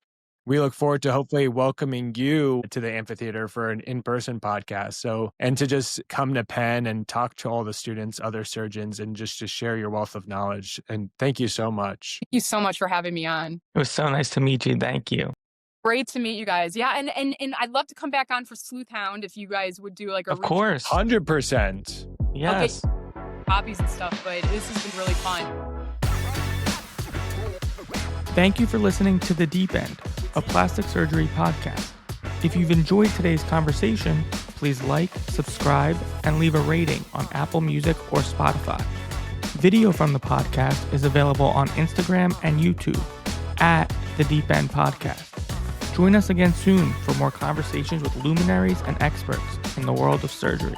Speaker 3: we look forward to hopefully welcoming you to the amphitheater for an in-person podcast. So, and to just come to Penn and talk to all the students, other surgeons, and just to share your wealth of knowledge. And thank you so much.
Speaker 1: Thank you so much for having me on.
Speaker 4: It was so nice to meet you. Thank you.
Speaker 1: Great to meet you guys. Yeah, and I'd love to come back on for Sleuth Hound if you guys would do like a
Speaker 4: Of course.
Speaker 3: 100%.
Speaker 4: Yes.
Speaker 1: Okay, copies and stuff, but this has been really fun.
Speaker 4: Thank you for listening to The Deep End, a plastic surgery podcast. If you've enjoyed today's conversation, please like, subscribe, and leave a rating on Apple Music or Spotify. Video from the podcast is available on Instagram and YouTube at The Deep End Podcast. Join us again soon for more conversations with luminaries and experts in the world of surgery.